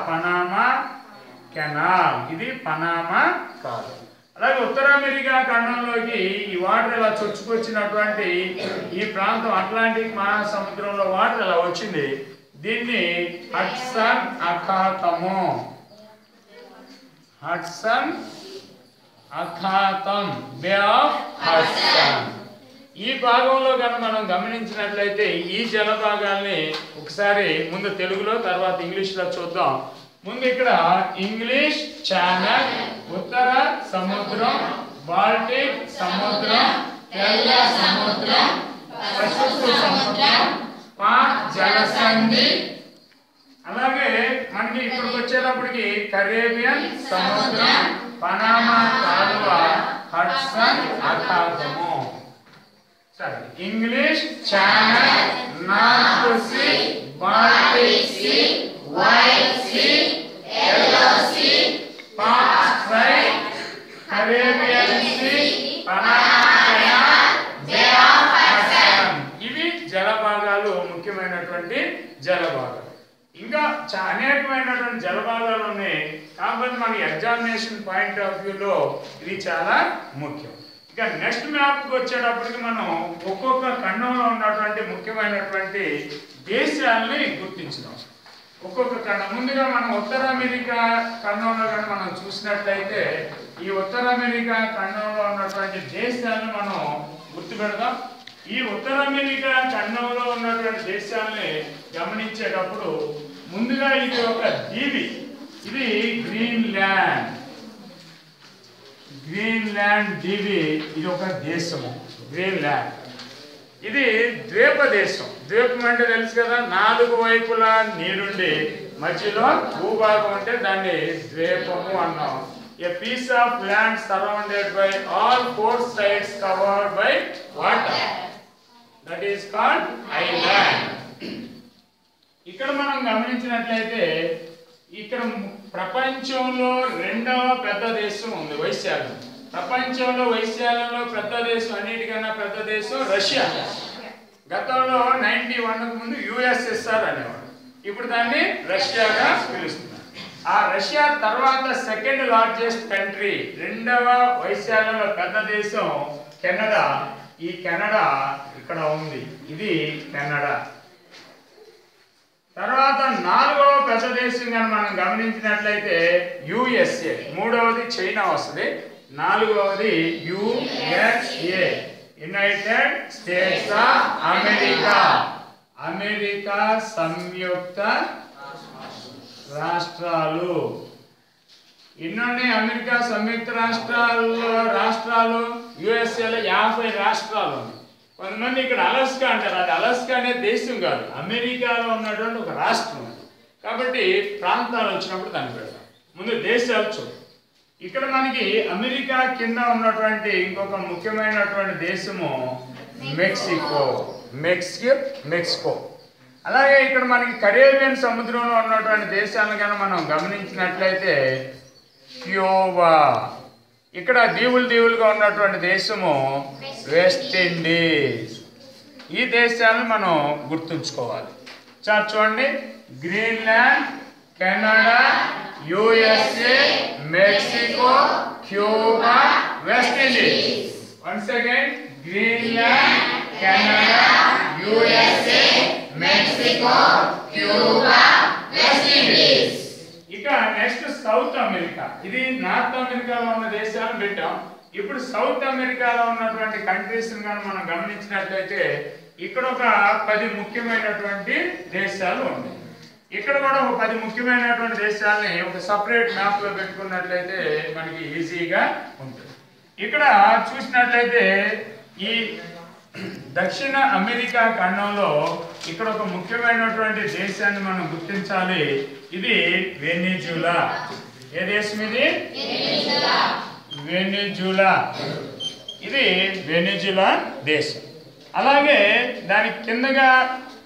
పనామా కెనాల్. ఇది పనామా కాలువ. అలాగే ఉత్తర అమెరికా ఖండంలోకి ఈ వాటర్ ఇలా చొచ్చుకొచ్చినటువంటి ఈ ప్రాంతం అట్లాంటిక్ మహాసముద్రంలో వాటర్ ఇలా వచ్చింది. దీన్ని హడ్సన్ అఖాతము, హడ్సన్ అఖాతం, బే ఆఫ్ హడ్సన్. ఈ భాగంలో కనుక మనం గమనించినట్లయితే ఈ జల భాగాల్ని ఒకసారి ముందు తెలుగులో తర్వాత ఇంగ్లీష్లో చూద్దాం. ముందు ఇక్కడ ఇంగ్లీష్ ఛానల్, ఉత్తర సముద్రం, బాల్టిక్ సముద్రం, తెల్ల సముద్రం, పసిఫిక్ సముద్రం, జలసంధి. అలాగే మనకి ఇక్కడికి వచ్చేటప్పటికి కరేబియన్ సముద్రం, పనామా కాలువ, హడ్సన్ అఖాతము. సరే, English Channel, North Sea, Baltic Sea, White Sea, Yellow Sea, Pacific, Caribbean Sea, Panama Canal, Bay of Hudson. ఇవి జలభాగాలు, ముఖ్యమైనటువంటి జలభాగాలు. ఇంకా అనేకమైనటువంటి జలభాగాలు ఉన్నాయి. కాబట్టి మన ఎగ్జామినేషన్ పాయింట్ ఆఫ్ వ్యూలో ఇది చాలా ముఖ్యం. ఇక నెక్స్ట్ మ్యాప్కి వచ్చేటప్పటికి మనం ఒక్కొక్క ఖండంలో ఉన్నటువంటి ముఖ్యమైనటువంటి దేశాలని గుర్తించడం. ఒక్కొక్క ఖండం ముందుగా మనం ఉత్తర అమెరికా ఖండంలో కానీ మనం చూసినట్లయితే ఈ ఉత్తర అమెరికా ఖండంలో ఉన్నటువంటి దేశాలను మనం గుర్తుపెడదాం. ఈ ఉత్తర అమెరికా ఖండంలో ఉన్నటువంటి దేశాలని గమనించేటప్పుడు ముందుగా ఇది ఒక దీవి, ఇది గ్రీన్లాండ్. గ్రీన్లాండ్ దీవి, ఇది ఒక దేశము గ్రీన్లాండ్. ఇది ద్వీప దేశం. ద్వీపం అంటే తెలుసు కదా, 4 వైపులా నీరుండి మధ్యలో భూభాగం అంటే దాన్ని ద్వీపము అన్నాం. A piece of land surrounded by all 4 sides covered by water. That is called island. ఇక్కడ మనం గమనించినట్లయితే ఇక్కడ ప్రపంచంలో 2వ పెద్ద దేశం ఉంది, వైశాల్యం. ప్రపంచంలో వైశాల్యంలో పెద్ద దేశం, అన్నిటికన్నా పెద్ద దేశం రష్యా. గతంలో 91కు ముందు USSR అనేవాడు, ఇప్పుడు దాన్ని రష్యాగా పిలుస్తున్నారు. ఆ రష్యా తర్వాత సెకండ్ లార్జెస్ట్ కంట్రీ, 2వ వైశాల్యంలో పెద్ద దేశం కెనడా. ఈ కెనడా ఇక్కడ ఉంది, ఇది కెనడా. తర్వాత నాలుగవ పెద్ద దేశం కానీ మనం గమనించినట్లయితే యుఎస్ఏ, మూడవది చైనా వస్తుంది, నాలుగవది USA, United States of America, America సంయుక్త రాష్ట్రాలు. ఇన్నోనే అమెరికా సంయుక్త రాష్ట్రాలు యుఎస్ఏలో 50 రాష్ట్రాలు ఉన్నాయి. కొంతమంది ఇక్కడ అలస్కా అంటారు, అది అలస్కా అనే దేశం కాదు, అమెరికాలో ఉన్నటువంటి ఒక రాష్ట్రం. కాబట్టి ప్రాంతాలు వచ్చినప్పుడు దాన్ని పెడతాం. ముందు దేశాలు చూడు. ఇక్కడ మనకి అమెరికా కింద ఉన్నటువంటి ఇంకొక ముఖ్యమైనటువంటి దేశము మెక్సికో, మెక్సికో. అలాగే ఇక్కడ మనకి కరేబియన్ సముద్రంలో ఉన్నటువంటి దేశాలను కనుక మనం గమనించినట్లయితే క్యూబా, ఇక్కడ దీవులుగా ఉన్నటువంటి దేశము వెస్ట్ ఇండీస్. ఈ దేశాలను మనం గుర్తుంచుకోవాలి. చూడండి, Greenland, Canada, USA, Mexico, Cuba, west Indies. Once again, Greenland, Canada, USA, Mexico, Cuba, west Indies. ఇక నెక్స్ట్ సౌత్ అమెరికా. ఇది నార్త్ అమెరికాలో ఉన్న దేశాలను పెట్టాం. ఇప్పుడు సౌత్ అమెరికాలో ఉన్నటువంటి కంట్రీస్ కానీ మనం గమనించినట్లయితే ఇక్కడ ఒక 10 ముఖ్యమైనటువంటి దేశాలు ఉన్నాయి. ఇక్కడ కూడా ఒక 10 ముఖ్యమైనటువంటి దేశాలని ఒక సపరేట్ మ్యాప్ లో పెట్టుకున్నట్లయితే మనకి ఈజీగా ఉంటుంది. ఇక్కడ చూసినట్లయితే ఈ దక్షిణ అమెరికా ఖండంలో ఇక్కడ ఒక ముఖ్యమైనటువంటి దేశాన్ని మనం గుర్తించాలి. ఇది వెనిజులా. ఏ దేశం ఇది? వెనిజులా. ఇది వెనిజులా దేశం. అలాగే దానికి కిందగా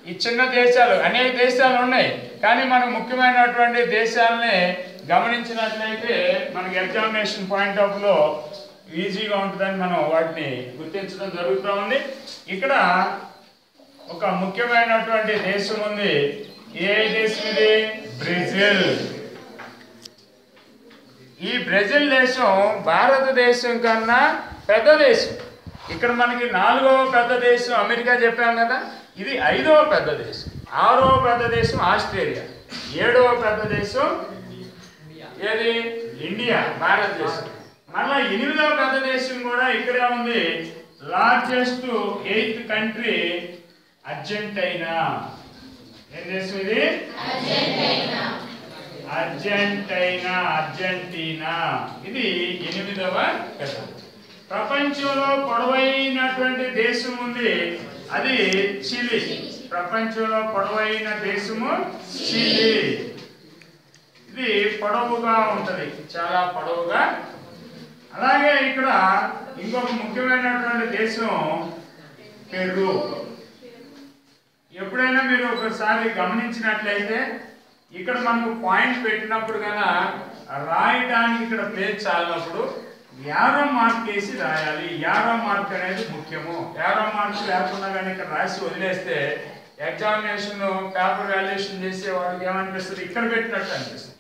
ఈ చిన్న దేశాలు, అనేక దేశాలు ఉన్నాయి, కానీ మనకు ముఖ్యమైనటువంటి దేశాలని గమనించినట్లయితే మనకి ఎగ్జామినేషన్ పాయింట్ ఆఫ్ లో ఈజీగా ఉంటుందని మనం వాటిని గుర్తించడం జరుగుతూ ఉంది. ఇక్కడ ఒక ముఖ్యమైనటువంటి దేశం ఉంది. ఏ దేశం ఇది? బ్రెజిల్. ఈ బ్రెజిల్ దేశం భారతదేశం కన్నా పెద్ద దేశం. ఇక్కడ మనకి 4వ పెద్ద దేశం అమెరికా చెప్పాం కదా, ఇది 5వ పెద్ద దేశం. 6వ పెద్ద దేశం ఆస్ట్రేలియా. 7వ పెద్ద దేశం ఏది? ఇండియా, భారతదేశం. మళ్ళా 8వ పెద్ద దేశం కూడా ఇక్కడే ఉంది. Largest 8th country Argentina. ఏం దేశం ఇది? అర్జెంటీనా. ఇది 8వ పెద్ద. ప్రపంచంలో పొడవైనటువంటి దేశం ఉంది, అది చిలీ. ప్రపంచంలో పొడవైన దేశము చిలీ. ఇది పొడవుగా ఉంటది, చాలా పొడవుగా. అలాగే ఇక్కడ ఇంకొక ముఖ్యమైనటువంటి దేశం పెరు. ఎప్పుడైనా మీరు ఒకసారి గమనించినట్లయితే ఇక్కడ మనకు పాయింట్ పెట్టినప్పుడు కన్నా రాయడానికి ఇక్కడ ప్లేస్ చాలినప్పుడు యారో మార్క్ వేసి రాయాలి. యారో మార్క్ అనేది ముఖ్యము. యారో మార్క్స్ లేకుండా కానీ ఇక్కడ రాసి వదిలేస్తే ఎగ్జామినేషన్ పేపర్ వాల్యుయేషన్ చేసే వాళ్ళకి ఏమనిపిస్తుంది? ఇక్కడ పెట్టినట్టు అనిపిస్తుంది.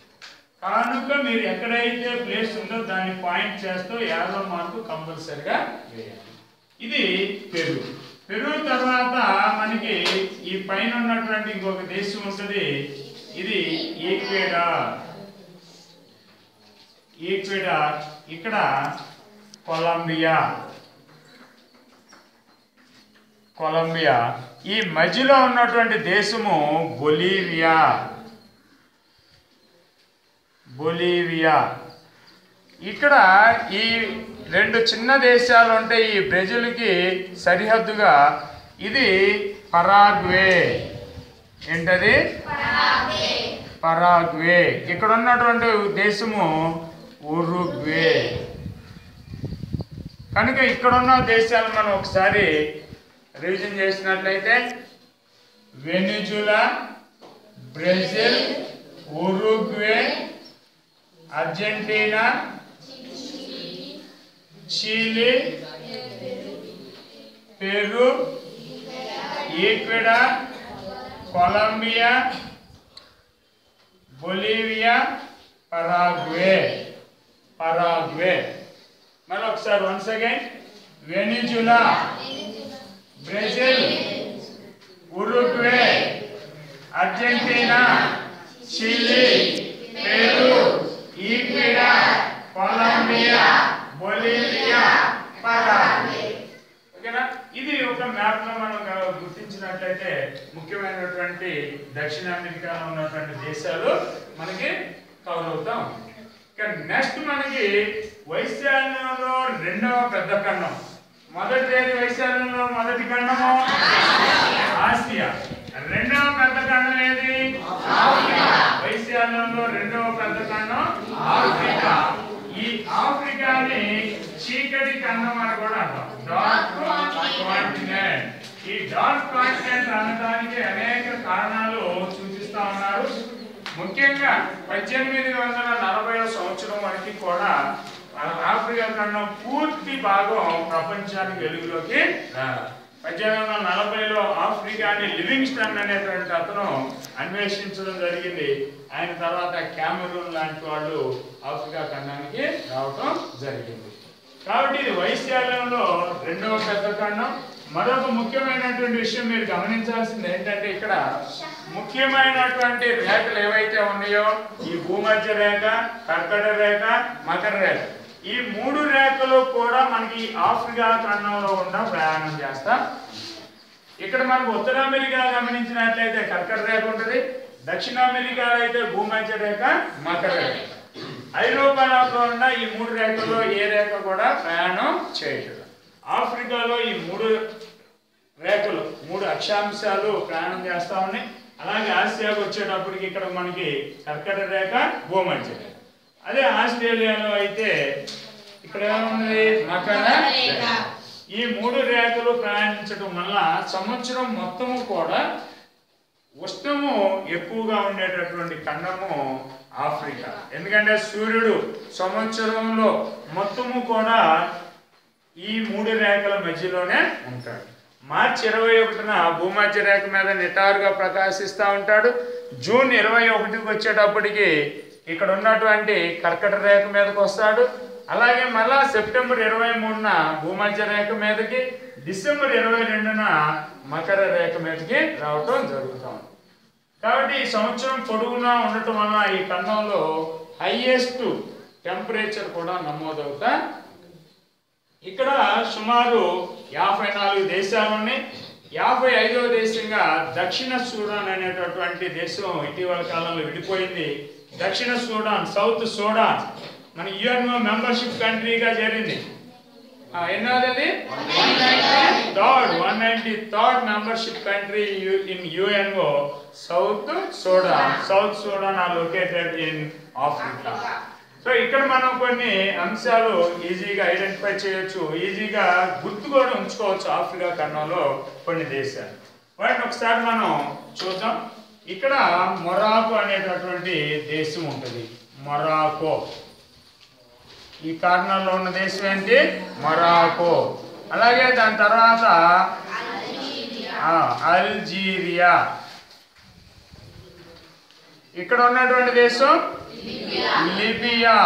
కనుక మీరు ఎక్కడైతే ప్లేస్ ఉందో దాన్ని పాయింట్ చేస్తూ యారో మార్కు కంపల్సరిగా వేయాలి. ఇది పెరు. పెరు తర్వాత మనకి ఈ పైన ఉన్నటువంటి ఇంకొక దేశం ఉంటుంది, ఇది ఈక్వెడార్. ఇక్కడ కొలంబియా. ఈ మధ్యలో ఉన్నటువంటి దేశము బొలీవియా. ఇక్కడ ఈ 2 చిన్న దేశాలు ఉంటాయి ఈ బ్రెజిల్కి సరిహద్దుగా. ఇది పరాగ్వే. ఏంటది? పరాగ్వే. ఇక్కడ ఉన్నటువంటి దేశము ఉరుగ్వే. కనుక ఇక్కడ ఉన్న దేశాలు మనం ఒకసారి రివిజన్ చేసినట్లయితే Venezuela, Brazil, Uruguay, Argentina, Chile, Peru, Ecuador, Colombia, Bolivia, Paraguay. మరి ఒకసారి once again, Venezuela, Brazil, Uruguay, Argentina, Chile, Peru, Ecuador, Colombia, Bolivia, Paraguay. ఓకేనా? ఇది ఒక మ్యాప్ లో మనం గుర్తించినట్లయితే ముఖ్యమైనటువంటి దక్షిణ అమెరికాలో ఉన్నటువంటి దేశాలు మనకి కవర్ అవుతాం. ఇక నెక్స్ట్ మనకి వైశాల్యంలో రెండవ పెద్ద ఖండం. మొదటిది వైశాల్యంలో మొదటి ఖండము ఆసియా. రెండవ పెద్ద ఖండం ఏది? వైశాల్యంలో రెండవ పెద్ద ఖండం ఆఫ్రికా. ఈ ఆఫ్రికాని చీకటి ఖండం అని కూడా అంటాం, డార్క్ కాంటినెంట్. ఈ డార్క్ కాంటినెంట్ అనడానికి అనేక కారణాలు సూచిస్తా ఉన్నారు. ముఖ్యంగా 1840 సంవత్సరం వరకు కూడా ఆఫ్రికా ఖండం పూర్తి భాగం ప్రపంచానికి వెలుగులోకి రాలి. 1840లో ఆఫ్రికాని లివింగ్స్టన్ అనేటువంటి అతను అన్వేషించడం జరిగింది. ఆయన తర్వాత క్యామెరూన్ లాంటి వాళ్ళు ఆఫ్రికా ఖండానికి రావటం జరిగింది. కాబట్టి ఇది వైశాల్యంలో రెండవ పెద్ద ఖండం. మరొక ముఖ్యమైనటువంటి విషయం మీరు గమనించాల్సింది ఏంటంటే ఇక్కడ ముఖ్యమైనటువంటి రేఖలు ఏవైతే ఉన్నాయో ఈ భూమధ్య రేఖ, కర్కట రేఖ, మకర రేఖ, ఈ మూడు రేఖలు కూడా మనకి ఆఫ్రికా ఖండంలో ఉన్న ప్రయాణం చేస్తాం. ఇక్కడ మనకు ఉత్తర అమెరికా గమనించినట్లయితే కర్కట రేఖ ఉంటుంది, దక్షిణ అమెరికాలో అయితే భూమధ్య రేఖ, మకర రేఖ. ఐరోపాలో ఉన్న ఈ మూడు రేఖల్లో ఏ రేఖ కూడా ప్రయాణం చేయట్లేదు. ఆఫ్రికాలో ఈ మూడు రేఖలు, మూడు అక్షాంశాలు ప్రయాణం చేస్తా ఉన్నాయి. అలాగే ఆసియాకు వచ్చేటప్పటికి ఇక్కడ మనకి కర్కట రేఖ, భూమధ్య రేఖ. అదే ఆస్ట్రేలియాలో అయితే ఇక్కడ ఏముంది? మకర రేఖ. ఈ మూడు రేఖలు ప్రయాణించడం వల్ల సంవత్సరం మొత్తము కూడా ఉష్ణము ఎక్కువగా ఉండేటటువంటి ఖండము ఆఫ్రికా. ఎందుకంటే సూర్యుడు సంవత్సరంలో మొత్తము కూడా ఈ మూడు రేఖల మధ్యలోనే ఉంటాడు. మార్చి 21న భూమధ్య రేఖ మీద నిటారుగా ప్రకాశిస్తూ ఉంటాడు. జూన్ 21కి వచ్చేటప్పటికి ఇక్కడ ఉన్నటువంటి కర్కట రేఖ మీదకి వస్తాడు. అలాగే మళ్ళా సెప్టెంబర్ 23న భూమధ్య రేఖ మీదకి, డిసెంబర్ 22న మకర రేఖ మీదకి రావటం జరుగుతుంది. కాబట్టి ఈ సంవత్సరం పొడవునా ఉండటం వల్ల ఈ ఖండంలో హైయెస్ట్ టెంపరేచర్ కూడా నమోదవుతా. ఇక్కడ సుమారు 54 దేశాలు ఉన్నాయి. 55వ దేశంగా దక్షిణ సూడాన్ అనేటటువంటి దేశం ఇటీవల కాలంలో విడిపోయింది. దక్షిణ సూడాన్, సౌత్ సూడాన్ మన యుఎన్ఓ మెంబర్షిప్ కంట్రీగా చేరింది. ఎన్నోది? 193rd membership country in UNO South Sudan. South Sudan are located in Africa. So ఇక్కడ మనం కొన్ని అంశాలు ఈజీగా ఐడెంటిఫై చేయొచ్చు, ఈజీగా గుర్తు కూడా ఉంచుకోవచ్చు. ఆఫ్రికా ఖండంలో కొన్ని దేశాలు, వాటిని ఒకసారి మనం చూద్దాం. ఇక్కడ మొరాకో అనేటటువంటి దేశం ఉంటుంది. మొరాకో ఈ కార్నర్లో ఉన్న దేశం ఏంటి? మొరాకో. అలాగే దాని తర్వాత అల్జీరియా. ఇక్కడ ఉన్నటువంటి దేశం లిబియా.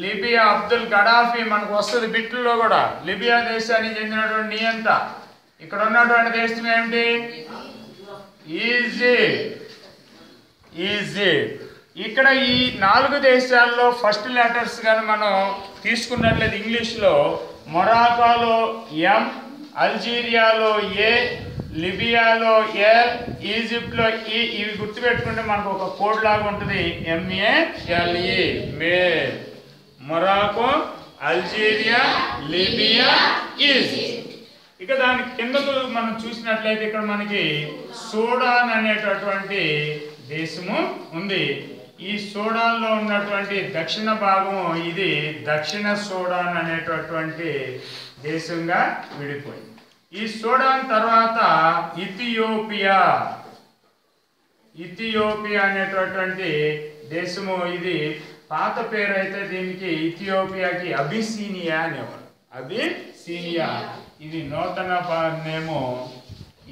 లిబియా అబ్దుల్ గడాఫీ మనకు వస్తుంది బిట్లో కూడా. లిబియా దేశానికి చెందినటువంటి నియంత. ఇక్కడ ఉన్నటువంటి దేశం ఏమిటి? ఈజిప్ట్. ఇక్కడ ఈ 4 దేశాల్లో ఫస్ట్ లెటర్స్ కానీ మనం తీసుకున్నట్లయితే ఇంగ్లీష్లో మొరాకోలో M, అల్జీరియాలో A, లిబియాలో L, ఈజిప్ట్లో E. ఇవి గుర్తుపెట్టుకుంటే మనకు ఒక కోడ్ లాగా ఉంటుంది, MALE, male. Morocco, Algeria, Libya, Egypt. ఇక దాని కిందకు మనం చూసినట్లయితే ఇక్కడ మనకి సూడాన్ అనేటటువంటి దేశము ఉంది. ఈ సూడాన్లో ఉన్నటువంటి దక్షిణ భాగం ఇది దక్షిణ సూడాన్ అనేటటువంటి దేశంగా విడిపోయింది. ఈ సూడాన్ తర్వాత ఇథియోపియా. ఇథియోపియా అనేటటువంటి దేశము, ఇది పాత పేరు అయితే దీనికి ఇథియోపియాకి అబిసీనియా అనేవారు. అబిసీనియా. ఇది నూతన నేమో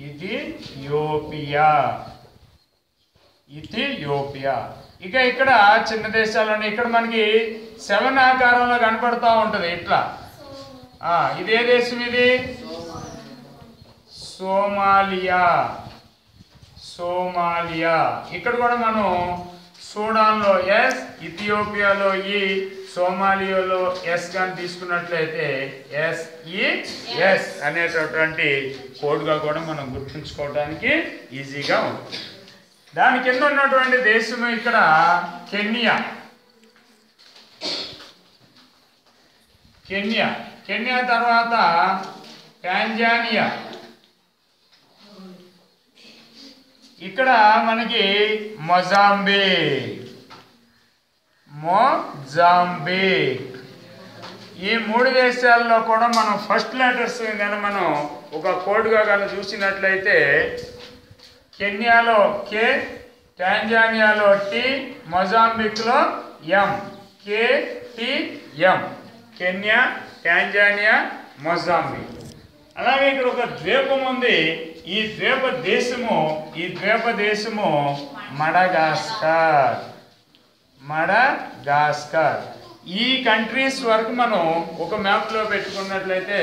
ఇథియోపియా. ఇథియోపియా. ఇక ఇక్కడ చిన్న దేశాలు ఇక్కడ మనకి 7 ఆకారంలో కనపడతా ఉంటుంది ఇట్లా. ఇది ఏ దేశం? ఇది సోమాలియా. సోమాలియా. ఇక్కడ కూడా మనం సూడాన్లో ఎస్, ఇథియోపియాలో ఈ, సోమాలియాలో ఎస్ కానీ తీసుకున్నట్లయితే SES అనేటటువంటి కోడ్గా కూడా మనం గుర్తుంచుకోవడానికి ఈజీగా ఉంటుంది. దాని కింద ఉన్నటువంటి దేశం ఇక్కడ కెన్యా. కెన్యా తర్వాత టాంజానియా. ఇక్కడ మనకి మొజాంబిక్. ఈ 3 దేశాల్లో కూడా మనం ఫస్ట్ లెటర్స్ కానీ మనం ఒక కోడ్గా కానీ చూసినట్లయితే కెన్యాలో K, టాంజానియాలో T, మొజాంబిక్లో M. KTM. Kenya, Tanzania, Mozambique. అలాగే ఇక్కడ ఒక ద్వీపం ఉంది. ఈ ద్వీప దేశము మడగాస్కర్. ఈ కంట్రీస్ వరకు మనం ఒక మ్యాప్లో పెట్టుకున్నట్లయితే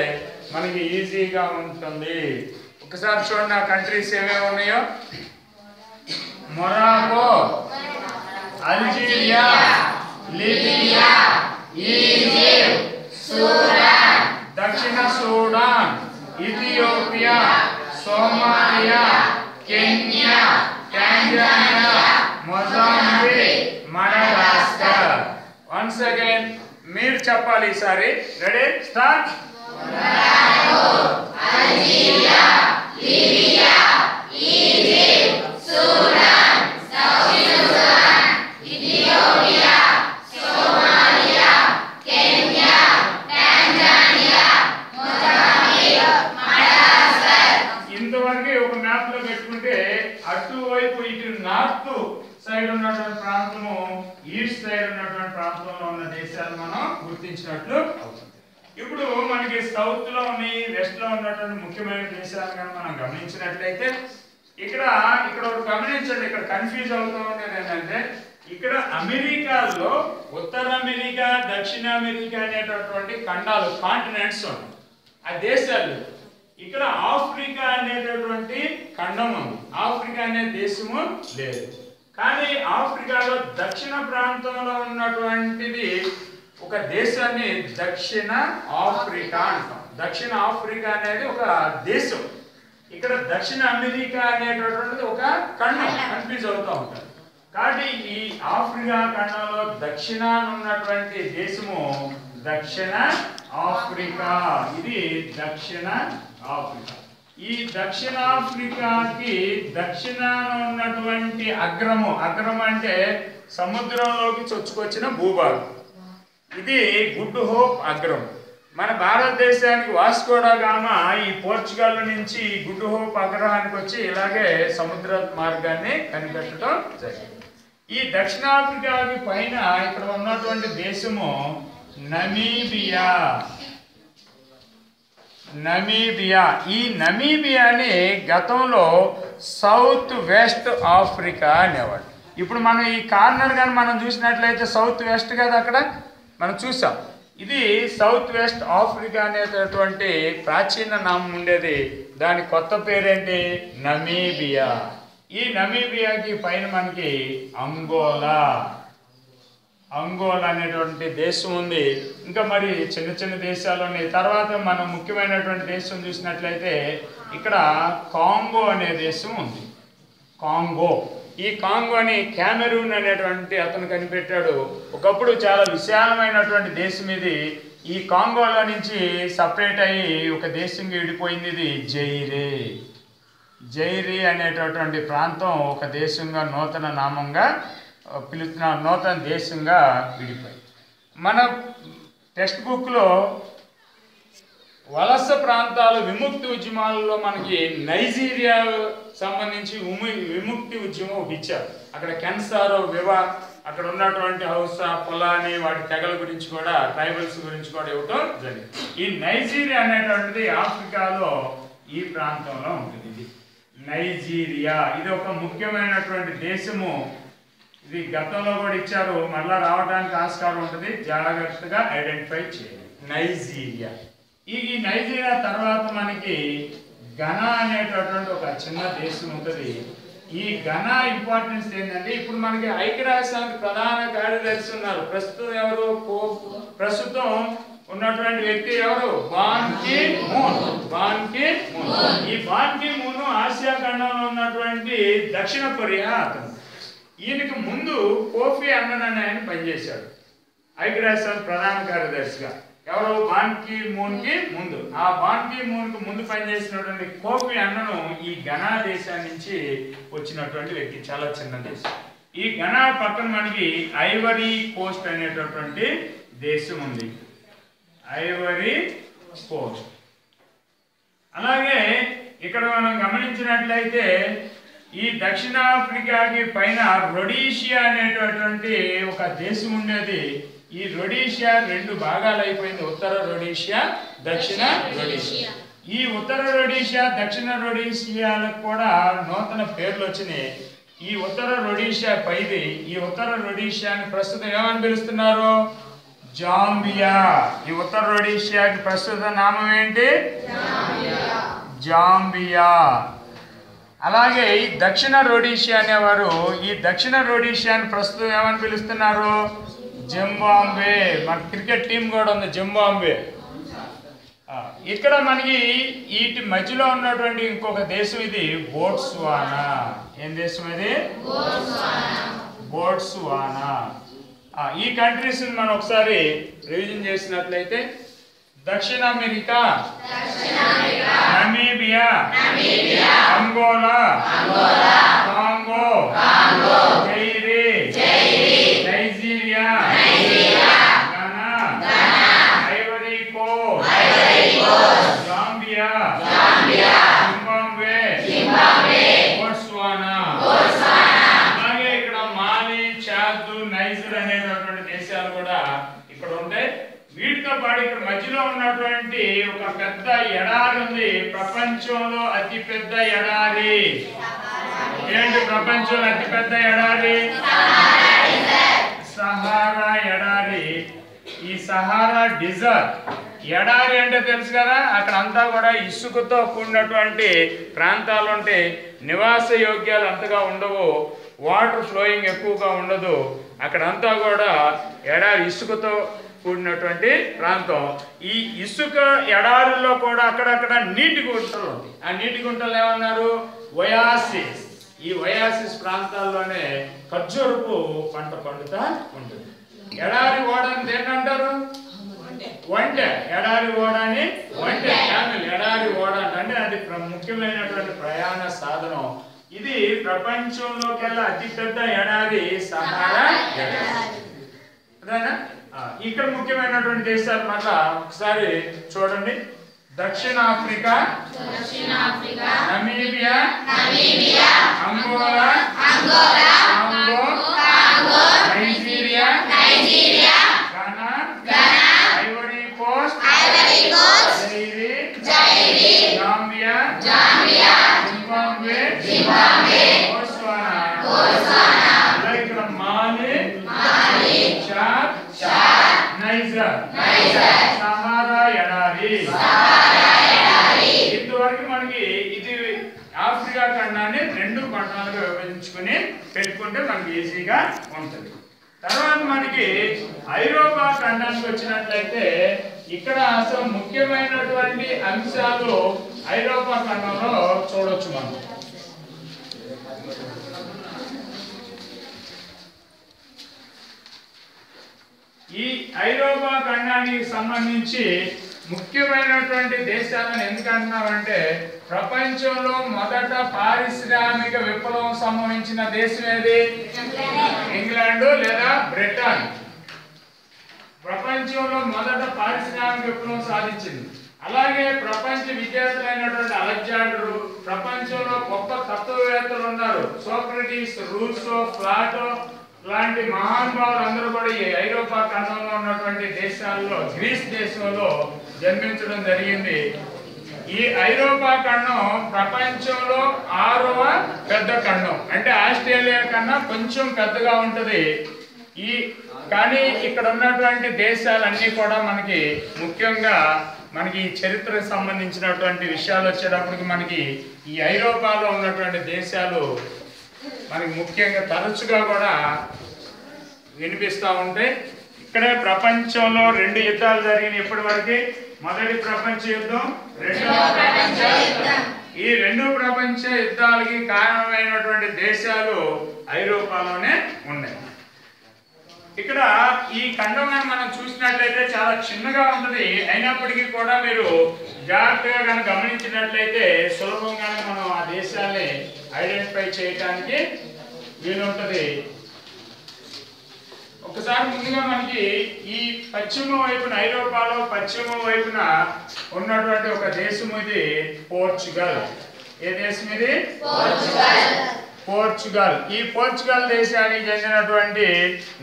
మనకి ఈజీగా ఉంటుంది. ఒకసారి చూడండి ఆ కంట్రీస్ ఏమేమి ఉన్నాయో. Morocco, Algeria, Libya, Egypt, Sudan, దక్షిణ Sudan, Ethiopia, Somalia, Kenya, Tanzania, Mozambique, Madagascar. Once again మీరు చెప్పాలి ఈసారి. Ready, start. Morocco, Algeria, Libya, Egypt, Sudan, దక్షిణ Sudan, Ethiopia, Somalia, Kenya, Tanzania, Mozambique, Madagascar. ఇంతవరకు ఒక మ్యాప్ లో పెట్టుకుంటే అటువైపు ఇటు నార్త్ సైడ్ ఉన్నటువంటి ప్రాంతము, ఈస్ట్ సైడ్ ఉన్నటువంటి ప్రాంతంలో ఉన్న దేశాలు మనం గుర్తించినట్లు అవుతుంది. ఇప్పుడు మనకి సౌత్ లో ఉన్నాయి, వెస్ట్ లో ఉన్నటువంటి ముఖ్యమైన దేశాలు కానీ మనం గమనించినట్లయితే ఇక్కడ ఒకటి గమనించండి. ఇక్కడ కన్ఫ్యూజ్ అవుతూ ఉండేది ఏంటంటే ఇక్కడ అమెరికాలో ఉత్తర అమెరికా, దక్షిణ అమెరికా అనేటటువంటి ఖండాలు, కాంటినెంట్స్ ఉన్నాయి. ఆ దేశాలు ఇక్కడ ఆఫ్రికా అనేటటువంటి ఖండం ఉంది. ఆఫ్రికా అనే దేశము లేదు. కానీ ఆఫ్రికాలో దక్షిణ ప్రాంతంలో ఉన్నటువంటిది ఒక దేశాన్ని దక్షిణ ఆఫ్రికా అంటాం. దక్షిణ ఆఫ్రికా అనేది ఒక దేశం. ఇక్కడ దక్షిణ అమెరికా అనేటటువంటిది ఒక ఖండం. కన్ఫ్యూజ్ అవుతూ ఉంటారు. కాబట్టి ఈ ఆఫ్రికా ఖండంలో దక్షిణాన ఉన్నటువంటి దేశము దక్షిణ ఆఫ్రికా. ఇది దక్షిణ ఆఫ్రికా. ఈ దక్షిణాఫ్రికాకి దక్షిణాన ఉన్నటువంటి అగ్రము అంటే సముద్రంలోకి చొచ్చుకొచ్చిన భూభాగం. ఇది గుడ్ హోప్ అగ్రం. మన భారతదేశానికి వాస్కోడా గామా ఈ పోర్చుగల్ నుంచి గుడ్ హోప్ అగ్రహానికి వచ్చి ఇలాగే సముద్ర మార్గాన్ని కనిపెట్టడం జరిగింది. ఈ దక్షిణాఫ్రికాకి పైన ఇక్కడ ఉన్నటువంటి దేశము నమీబియా. ఈ నమీబియాని గతంలో సౌత్ వెస్ట్ ఆఫ్రికా అనేవాడు. ఇప్పుడు మనం ఈ కార్నర్ కానీ మనం చూసినట్లయితే సౌత్ వెస్ట్ కదా అక్కడ మనం చూసాం. ఇది సౌత్ వెస్ట్ ఆఫ్రికా అనేటటువంటి ప్రాచీన నామం ఉండేది. దాని కొత్త పేరేంటి? నమీబియా. ఈ నమీబియాకి పైన మనకి అంగోలా అనేటువంటి దేశం ఉంది. ఇంకా మరి చిన్న చిన్న దేశాలు ఉన్నాయి. తర్వాత మనం ముఖ్యమైనటువంటి దేశం చూసినట్లయితే ఇక్కడ కాంగో అనే దేశం ఉంది. ఈ కాంగోని కెమెరూన్ అనేటువంటి అతను కనిపెట్టాడు. ఒకప్పుడు చాలా విశాలమైనటువంటి దేశం ఇది. ఈ కాంగోలో నుంచి సపరేట్ అయ్యి ఒక దేశంగా విడిపోయింది. ఇది జైరీ అనేటటువంటి ప్రాంతం ఒక దేశంగా నూతన నామంగా పిలుస్తున్న నూతన దేశంగా విడిపోయింది. మన టెక్స్ట్ బుక్లో వలస ప్రాంతాలు విముక్తి ఉద్యమాలలో మనకి నైజీరియా సంబంధించి విముక్తి ఉద్యమం ఒకటి ఇచ్చారు. అక్కడ కెన్సారో వివా, అక్కడ ఉన్నటువంటి హౌసా పొలాని వాటి తెగల గురించి కూడా, ట్రైబల్స్ గురించి కూడా ఇవ్వటం జరిగింది. ఈ నైజీరియా అనేటువంటిది ఆఫ్రికాలో ఈ ప్రాంతంలో ఉంటుంది. ఇది నైజీరియా. ఇది ఒక ముఖ్యమైనటువంటి దేశము. ఇది గతంలో కూడా ఇచ్చారు, మళ్ళా రావడానికి ఆస్కారం ఉంటుంది. జాగ్రత్తగా ఐడెంటిఫై చేయాలి. నైజీరియా. ఈ నైజీరియా తర్వాత మనకి ఘనా అనేటటువంటి ఒక చిన్న దేశం ఉంటుంది. ఈ ఘన ఇంపార్టెన్స్ ఏంటంటే ఇప్పుడు మనకి ఐక్యరాజ్యసమితి ప్రధాన కార్యదర్శి ఉన్నారు. ప్రస్తుతం ఎవరు? ప్రస్తుతం ఉన్నటువంటి వ్యక్తి ఎవరు? బాన్ కి మూన్. బాన్ కి మూన్. ఈ బాన్ కి మూన్ ఆసియా ఖండంలో ఉన్నటువంటి దక్షిణ కొరియా అతను. ఈయనకి ముందు కోఫీ అన్నన్ అనే ఆయన పనిచేశాడు ఐక్యరాజ్యసమితి ప్రధాన కార్యదర్శిగా. ఎవరు? బాన్ కి మూన్ కి ముందు. ఆ బాన్ కి మూన్ కు ముందు పనిచేసినటువంటి కోఫీ అన్నను ఈ ఘనా దేశాన్ని నుంచి వచ్చినటువంటి వ్యక్తి. చాలా చిన్న దేశం. ఈ ఘనా పక్కన మనకి ఐవరీ కోస్ట్ అనేటటువంటి దేశం ఉంది. Ivory Coast. అలాగే ఇక్కడ మనం గమనించినట్లయితే ఈ దక్షిణాఫ్రికాకి పైన రొడీషియా అనేటటువంటి ఒక దేశం ఉండేది. ఈ రొడీషియా రెండు భాగాలు అయిపోయింది. ఉత్తర రొడీషియా, దక్షిణ రొడీషియా. ఈ ఉత్తర రొడీషియా, దక్షిణ రొడీషియాలకు కూడా నూతన పేర్లు వచ్చినాయి. ఈ ఉత్తర రొడీషియా పైది. ఈ ఉత్తర రొడీషియాని ప్రస్తుతం ఏమని పిలుస్తున్నారు? జాంబియా. ఈ ఉత్తర రొడీషియాకి ప్రస్తుత నామం ఏంటి? జాంబియా. అలాగే ఈ దక్షిణ రొడీషియా అనేవారు ఈ దక్షిణ రొడీషియాని ప్రస్తుతం ఏమని పిలుస్తున్నారు? జింబాబ్వే. మన క్రికెట్ టీం కూడా ఉంది, జింబాబ్వే. ఇక్కడ మనకి వీటి మధ్యలో ఉన్నటువంటి ఇంకొక దేశం ఇది బోట్స్వానా. ఏం దేశం ఇది? బోట్స్వానా. ఈ కంట్రీస్ మనం ఒకసారి రివిజన్ చేసినట్లయితే దక్షిణ America, Namibia, Angola, Congo, Zaire, Nigeria, Ghana, Ivory Coast, Zambia, Zimbabwe, Botswana. అలాగే ఇక్కడ మాలి, చాద్, నైజర్ అనేటటువంటి దేశాలు కూడా ఇక్కడ ఉంటాయి. వీటితో పాటు ఇక్కడ మధ్యలో ఉన్నటువంటి ఒక పెద్ద ఎడారి ఉంది. ప్రపంచంలో అతి పెద్ద ఎడారి ఏంటి? ప్రపంచంలో అతి పెద్ద ఎడారి సహారా ఎడారి. ఈ సహారా డిజర్ట్ ఎడారి అంటే తెలుసు కదా, అక్కడ అంతా కూడా ఇసుకతో కూడినటువంటి ప్రాంతాలు ఉంటాయి. నివాస యోగ్యాలు అంతగా ఉండవు, వాటర్ ఫ్లోయింగ్ ఎక్కువగా ఉండదు. అక్కడంతా కూడా ఎడారి, ఇసుకతో కూడినటువంటి ప్రాంతం. ఈ ఇసుక ఎడారుల్లో కూడా అక్కడక్కడ నీటి గుంటలు ఉంటాయి. ఆ నీటి గుంటలు ఏమన్నారు? ఒయాసిస్. ఈ ఒయాసిస్ ప్రాంతాల్లోనే ఖర్జూరపు పంట పండుతా ఉంటుంది. ఎడారి ఓడని దేన్నంటారు? వంటె. ఎడారి ఓడని వంటె. క్యామెల్. ఎడారి ఓడ అంటే అది ముఖ్యమైనటువంటి ప్రయాణ సాధనం. ఇది ప్రపంచంలోకెల్లా అతి పెద్ద ఎడారి సహారా ఎడారి. అదేనా? ఇక్కడ ముఖ్యమైనటువంటి దేశాలు మళ్ళా ఒకసారి చూడండి. దక్షిణాఫ్రికా, Namibia, Angola, Congo, Nigeria, Ghana, Ivory Coast, Zaire, Zambia, Zimbabwe, Botswana. అలాగే ఇక్కడ మాలి, చాద్, నైజర్, సహారా ఎడారి. ఇంతవరకు మనకి ఇది ఆఫ్రికా ఖండాన్ని రెండు ఖండాలుగా విభజించుకుని పెట్టుకుంటే మనకి ఈజీగా ఉంటుంది. తర్వాత మనకి ఐరోపా ఖండానికి వచ్చినట్లయితే ఇక్కడ అసలు ముఖ్యమైనటువంటి అంశాలు ఐరోపా ఖండంలో చూడొచ్చు మనం. ఈ ఐరోపా ఖండానికి సంబంధించి ముఖ్యమైనటువంటి దేశాలను ఎందుకు అంటున్నామంటే ప్రపంచంలో మొదట పారిశ్రామిక విప్లవం సంభవించిన దేశం ఏది? ఇంగ్లాండ్ లేదా బ్రిటన్. ప్రపంచంలో మొదట పారిశ్రామిక విప్లవం సాధించింది. అలాగే ప్రపంచ విజేతలైనటువంటి అలెగ్జాండర్, ప్రపంచంలో గొప్ప తత్వవేత్తలు ఉన్నారు, సోక్రటీస్, రూసో, ప్లాటో లాంటి మహానుభావులు అందరూ కూడా ఈ ఐరోపా ఖండంలో ఉన్నటువంటి దేశాల్లో, గ్రీస్ దేశంలో జన్మించడం జరిగింది. ఈ ఐరోపా ఖండం ప్రపంచంలో 6వ పెద్ద ఖండం. అంటే ఆస్ట్రేలియా కన్నా కొంచెం పెద్దగా ఉంటది. కానీ ఇక్కడ ఉన్నటువంటి దేశాలన్నీ కూడా మనకి ముఖ్యంగా మనకి చరిత్రకు సంబంధించినటువంటి విషయాలు వచ్చేటప్పటికి మనకి ఈ ఐరోపాలో ఉన్నటువంటి దేశాలు మనకి ముఖ్యంగా తరచుగా కూడా వినిపిస్తూ ఉంటాయి. ఇక్కడే ప్రపంచంలో 2 యుద్ధాలు జరిగినాయి ఇప్పటి వరకు. మొదటి ప్రపంచ యుద్ధం, రెండవ ప్రపంచ యుద్ధం. ఈ 2 ప్రపంచ యుద్ధాలకి కారణమైనటువంటి దేశాలు ఐరోపాలోనే ఉన్నాయి. ఇక్కడ ఈ ఖండం మనం చూసినట్లయితే చాలా చిన్నగా ఉంటుంది. అయినప్పటికీ కూడా మీరు జాగ్రత్తగా కనుక గమనించినట్లయితే సులభంగానే మనం ఆ దేశాన్ని ఐడెంటిఫై చేయడానికి వీలుంటుంది. ఒకసారి ముందుగా మనకి ఈ పశ్చిమ వైపున, ఐరోపాలో పశ్చిమ వైపున ఉన్నటువంటి ఒక దేశం ఇది పోర్చుగల్. ఏ దేశం ఇది? పోర్చుగల్. ఈ పోర్చుగల్ దేశానికి చెందినటువంటి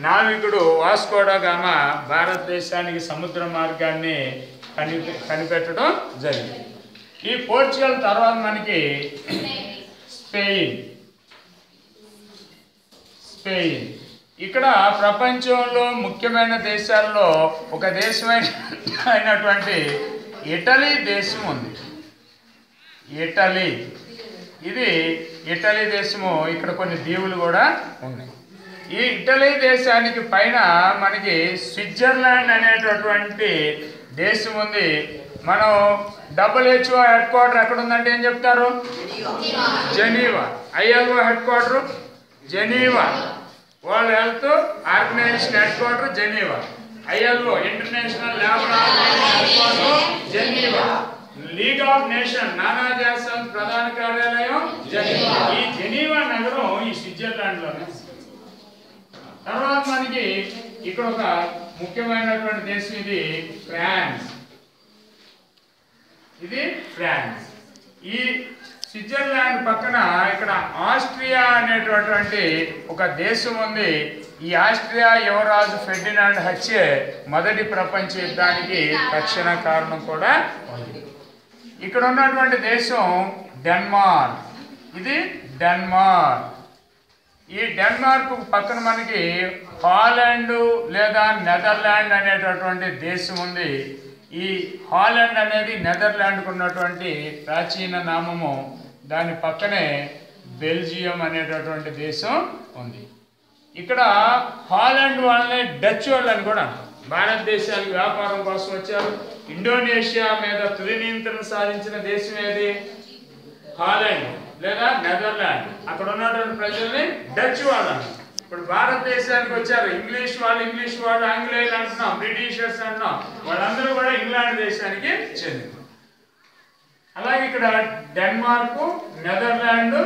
నావికుడు వాస్కో డా గామా భారతదేశానికి సముద్ర మార్గాన్ని కనిపెట్టడం జరిగింది. ఈ పోర్చుగల్ తర్వాత మనకి స్పెయిన్. ఇక్కడ ప్రపంచంలో ముఖ్యమైన దేశాల్లో ఒక దేశమైనటువంటి ఇటలీ దేశం ఉంది. ఇది ఇటలీ దేశము. ఇక్కడ కొన్ని దీవులు కూడా ఉన్నాయి. ఈ ఇటలీ దేశానికి పైన మనకి స్విట్జర్లాండ్ అనేటటువంటి దేశం ఉంది. మనం WHO హెడ్ క్వార్టర్ ఎక్కడ ఉందంటే ఏం చెప్తారు? Geneva. ILO headquarter Geneva. World Health Organization headquarter Geneva. ILO International Labour Organization headquarter Geneva. League of Nation నానాజాతి సంస్థ ప్రధాన కార్యాలయం జెనీవా. ఈ జెనీవా నగరం ఈ స్విట్జర్లాండ్ లోనే. తర్వాత మనకి ఇక్కడ ఒక ముఖ్యమైనటువంటి దేశం ఇది ఫ్రాన్స్. ఈ స్విట్జర్లాండ్ పక్కన ఇక్కడ ఆస్ట్రియా అనేటటువంటి ఒక దేశం ఉంది. ఈ ఆస్ట్రియా యువరాజు ఫెర్డినాండ్ హత్యే మొదటి ప్రపంచ యుద్ధానికి తక్షణ కారణం కూడా ఉంది. ఇక్కడ ఉన్నటువంటి దేశం డెన్మార్క్. ఇది డెన్మార్క్. ఈ డెన్మార్క్ పక్కన మనకి హాలాండ్ లేదా నెదర్లాండ్ అనేటటువంటి దేశం ఉంది. ఈ హాలాండ్ అనేది నెదర్లాండ్కు ఉన్నటువంటి ప్రాచీన నామము. దాని పక్కనే బెల్జియం అనేటటువంటి దేశం ఉంది. ఇక్కడ హాలాండ్ వాళ్ళని డచ్ వాళ్ళని కూడా అంటారు. భారతదేశానికి వ్యాపారం కోసం వచ్చారు. ఇండోనేషియా మీద తొలి నియంత్రణ సాధించిన దేశం ఏది? హాలాండ్ లేదా నెదర్లాండ్. అక్కడ ఉన్నటువంటి ప్రజల్ని డచ్ వాళ్ళు అంటారు. ఇప్పుడు భారతదేశానికి వచ్చారు ఇంగ్లీష్ వాళ్ళు, ఆంగ్లేయులు అంటున్నాం, బ్రిటిషర్స్ అంటున్నాం. వాళ్ళందరూ కూడా ఇంగ్లాండ్ దేశానికి చెందిన. అలాగే ఇక్కడ డెన్మార్క్, నెదర్లాండ్,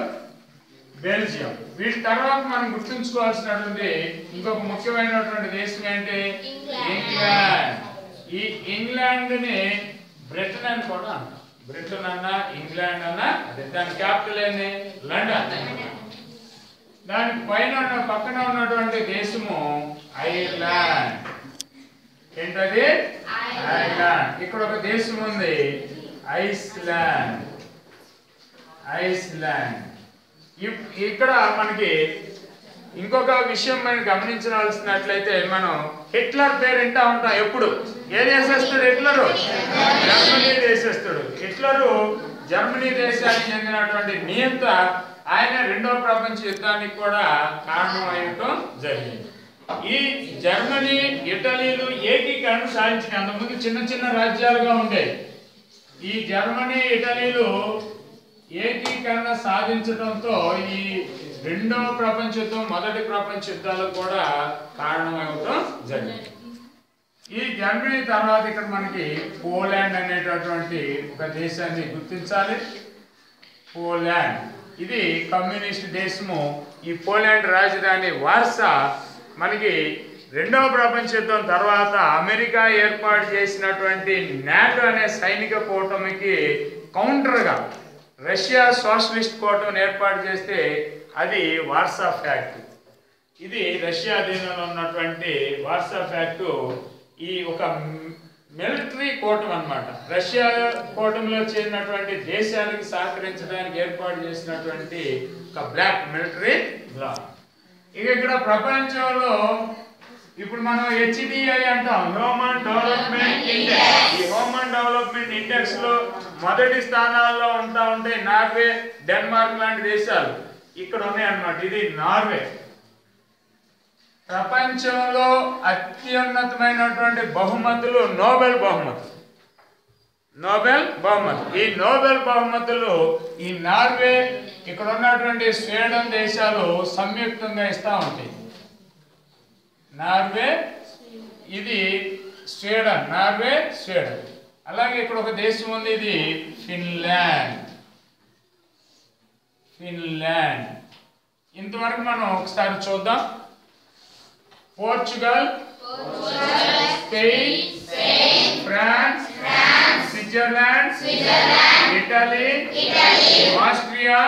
బెల్జియం. వీటి తర్వాత మనం గుర్తుంచుకోవాల్సినటువంటి ఇంకొక ముఖ్యమైనటువంటి దేశం ఏంటి? ఇంగ్లాండ్. ఈ ఇంగ్లాండ్ ని బ్రిటన్ అని కూడా అంటాం. బ్రిటన్ అన్నా ఇంగ్లాండ్ అన్నా అదే. దాని క్యాపిటల్ ఏంటి? లండన్. దాని పైన పక్కన ఉన్నటువంటి దేశము ఐర్లాండ్. ఏంటది? ఐర్లాండ్. ఇక్కడ ఒక దేశం ఉంది ఐస్లాండ్. ఇక్కడ మనకి ఇంకొక విషయం మనం గమనించవలసినట్లయితే, మనం హిట్లర్ పేరు వింటా ఉంటాం ఎప్పుడు. ఏ దేశస్తుడు హిట్లరు? జర్మనీ దేశస్తుడు. హిట్లరు జర్మనీ దేశానికి చెందినటువంటి నియంత. ఆయన 2వ ప్రపంచ యుద్ధానికి కూడా కారణం అయ్యటం జరిగింది. ఈ జర్మనీ, ఇటలీలు ఏకీకరణ సాధించిన. అంతకుముందు చిన్న చిన్న రాజ్యాలుగా ఉండేవి. ఈ జర్మనీ, ఇటలీలు ఏకీకరణ సాధించడంతో ఈ 2వ ప్రపంచ యుద్ధం, మొదటి ప్రపంచ యుద్ధాలకు కూడా కారణమవటం జరిగింది. ఈ జర్మనీ తర్వాత ఇక్కడ మనకి పోలాండ్ అనేటటువంటి ఒక దేశాన్ని గుర్తించాలి. పోలాండ్ ఇది కమ్యూనిస్ట్ దేశము. ఈ పోలాండ్ రాజధాని వార్సా. మనకి 2వ ప్రపంచ యుద్ధం తర్వాత అమెరికా ఏర్పాటు చేసినటువంటి నాటో అనే సైనిక కూటమికి కౌంటర్గా రష్యా సోషలిస్ట్ కూటమిని ఏర్పాటు చేస్తే అది వార్సా ఫ్యాక్ట్. ఇది రష్యా అధీనంలో ఉన్నటువంటి వార్సా ఫ్యాక్ట్. ఈ ఒక మిలిటరీ కూటమి అన్నమాట. రష్యా కూటమిలో చేరినటువంటి దేశాలకు సహకరించడానికి ఏర్పాటు చేసినటువంటి ఒక బ్లాక్ మిలిటరీ బ్లాక్. ఇక ఇక్కడ ప్రపంచంలో ఇప్పుడు మనం HDI అంటాం, హ్యూమన్ డెవలప్మెంట్ ఇండెక్స్. ఈ హ్యూమన్ డెవలప్మెంట్ ఇండెక్స్ లో మొదటి స్థానాల్లో ఉంటే నార్వే, డెన్మార్క్ లాంటి దేశాలు. ఇక్కడ ఉన్నాయన్నమాట. ఇది నార్వే. ప్రపంచంలో అత్యున్నతమైనటువంటి బహుమతులు నోబెల్ బహుమతులు. ఈ నోబెల్ బహుమతులు ఈ నార్వే, ఇక్కడ ఉన్నటువంటి స్వీడన్ దేశాలు సంయుక్తంగా ఇస్తా ఉంటాయి. నార్వే, ఇది స్వీడన్, నార్వే స్వీడన్. అలాగే ఇక్కడ ఒక దేశం ఉంది, ఇది ఫిన్లాండ్. ఇంతవరకు మనం ఒకసారి చూద్దాం. Portugal, Spain, France, Switzerland, Italy, Austria,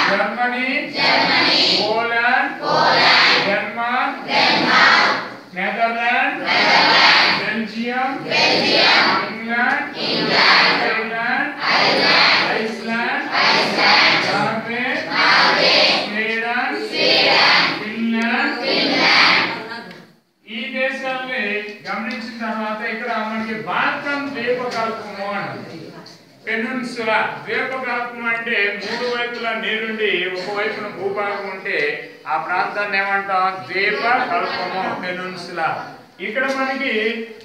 Germany, Poland, Denmark, Netherland, Belgium, England, Ireland, Iceland, Norway, Sweden, Finland. ఈ దేశాలని గమనించిన తర్వాత ఇక్కడ మనకి బాల్కన్ ద్వీపకల్పము అని, పెనున్సులా. ద్వీపకల్పం అంటే మూడు వైపులా నీరుండి ఒకవైపున భూభాగం ఉంటే ఆ ప్రాంతాన్ని ఏమంటాం? ద్వీపకల్పము, పెనున్సులా. ఇక్కడ మనకి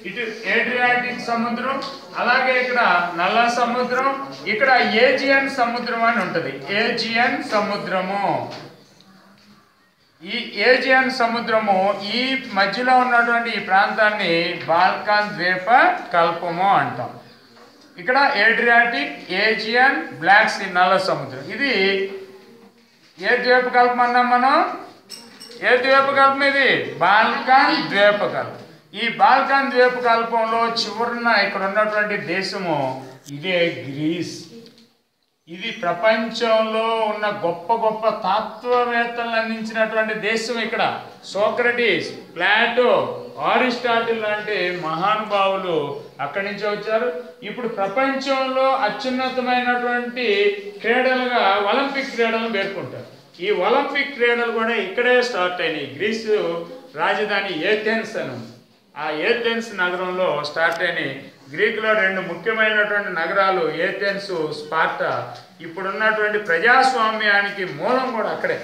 ఇటు ఏడ్రియాటిక్ సముద్రం, అలాగే ఇక్కడ నల్ల సముద్రం, ఇక్కడ ఏజియన్ సముద్రం అని ఉంటది. ఏజియన్ సముద్రము. ఈ ఏజియన్ సముద్రము ఈ మధ్యలో ఉన్నటువంటి ఈ ప్రాంతాన్ని బాల్కాన్ ద్వీప కల్పము అంటాం. ఇక్కడ ఏడ్రియాటిక్, ఏజియన్, బ్లాక్ సీ, నల్ల సముద్రం. ఇది ఏ ద్వీపకల్పం అన్నాం మనం? ఏ ద్వీపకల్పం ఇది? బాల్కాన్ ద్వీపకల్పం. ఈ బాల్కాన్ ద్వీపకల్పంలో చివరన ఇక్కడ ఉన్నటువంటి దేశము ఇదే గ్రీస్. ఇది ప్రపంచంలో ఉన్న గొప్ప గొప్ప తత్వవేత్తలను అందించినటువంటి దేశం. ఇక్కడ సోక్రటీస్, ప్లాటో, అరిస్టాటిల్ లాంటి మహానుభావులు అక్కడి నుంచి వచ్చారు. ఇప్పుడు ప్రపంచంలో అత్యున్నతమైనటువంటి క్రీడలుగా ఒలింపిక్ క్రీడలు పేర్కొంటారు. ఈ ఒలింపిక్ క్రీడలు కూడా ఇక్కడే స్టార్ట్ అయినాయి. గ్రీసు రాజధాని ఏథెన్స్ అని, ఆ ఏథెన్స్ నగరంలో స్టార్ట్ అయినాయి. గ్రీకులో రెండు ముఖ్యమైనటువంటి నగరాలు ఏథెన్స్, స్పార్టా. ఇప్పుడున్నటువంటి ప్రజాస్వామ్యానికి మూలం కూడా అక్కడే.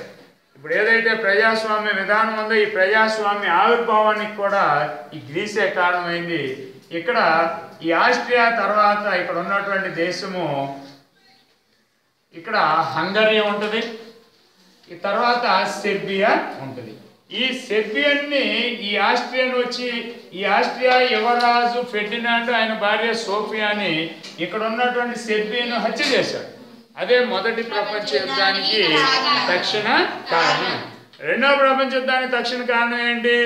ఇప్పుడు ఏదైతే ప్రజాస్వామ్య విధానం ఉందో ఈ ప్రజాస్వామ్య ఆవిర్భావానికి కూడా ఈ గ్రీసే కారణమైంది. ఇక్కడ ఈ ఆస్ట్రియా తర్వాత ఇక్కడ ఉన్నటువంటి దేశము, ఇక్కడ హంగరీ ఉంటుంది, ఈ తర్వాత సెర్బియా ఉంటుంది. ఈ సెర్బియన్ని ఈ ఆస్ట్రియన్ వచ్చి ఈ ఆస్ట్రియా యువరాజు ఫెర్డినాండ్ ఆయన భార్య సోఫియాని ఇక్కడ ఉన్నటువంటి సెర్బియన్ హత్య చేశాడు. అదే మొదటి ప్రపంచ యుద్ధానికి తక్షణ కారణం. రెండవ ప్రపంచ యుద్ధానికి తక్షణ కారణం ఏంటి?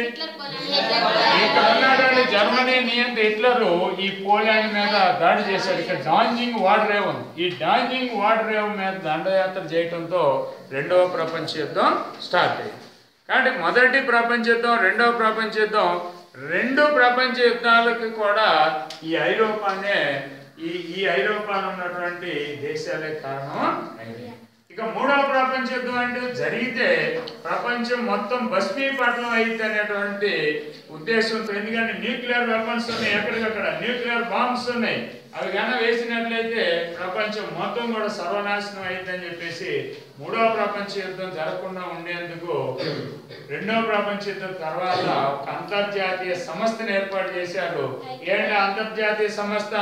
ఇక్కడ ఉన్నటువంటి జర్మనీ నియంత హిట్లరు ఈ పోలాండ్ మీద దాడి చేశాడు. ఇక్కడ డాంజింగ్ వార్రేవ్ ఉంది. ఈ డాంజింగ్ వార్రేవ్ మీద దండయాత్ర చేయడంతో రెండవ ప్రపంచ యుద్ధం స్టార్ట్ అయింది. కాబట్టి మొదటి ప్రపంచ యుద్ధం, రెండవ ప్రపంచ యుద్ధం, రెండు ప్రపంచ యుద్ధాలకు కూడా ఈ ఐరోపానే, ఈ ఐరోపాలో ఉన్నటువంటి దేశాలే కారణం అయింది. ఇక మూడవ ప్రపంచ యుద్ధం అంటే జరిగితే ప్రపంచం మొత్తం భస్మీపట్నం అయితే అనేటువంటి ఉద్దేశంతో, ఎందుకంటే న్యూక్లియర్ వెపన్స్ ఉన్నాయి, ఎక్కడికక్కడ న్యూక్లియర్ బాంబ్స్ ఉన్నాయి, అవి కన్నా వేసినట్లయితే ప్రపంచం మొత్తం కూడా సర్వనాశనం అయిందని చెప్పేసి మూడవ ప్రపంచ యుద్ధం జరగకుండా ఉండేందుకు రెండవ ప్రపంచ యుద్ధం తర్వాత ఒక అంతర్జాతీయ సంస్థను ఏర్పాటు చేశారు. ఏంటి అంతర్జాతీయ సంస్థ?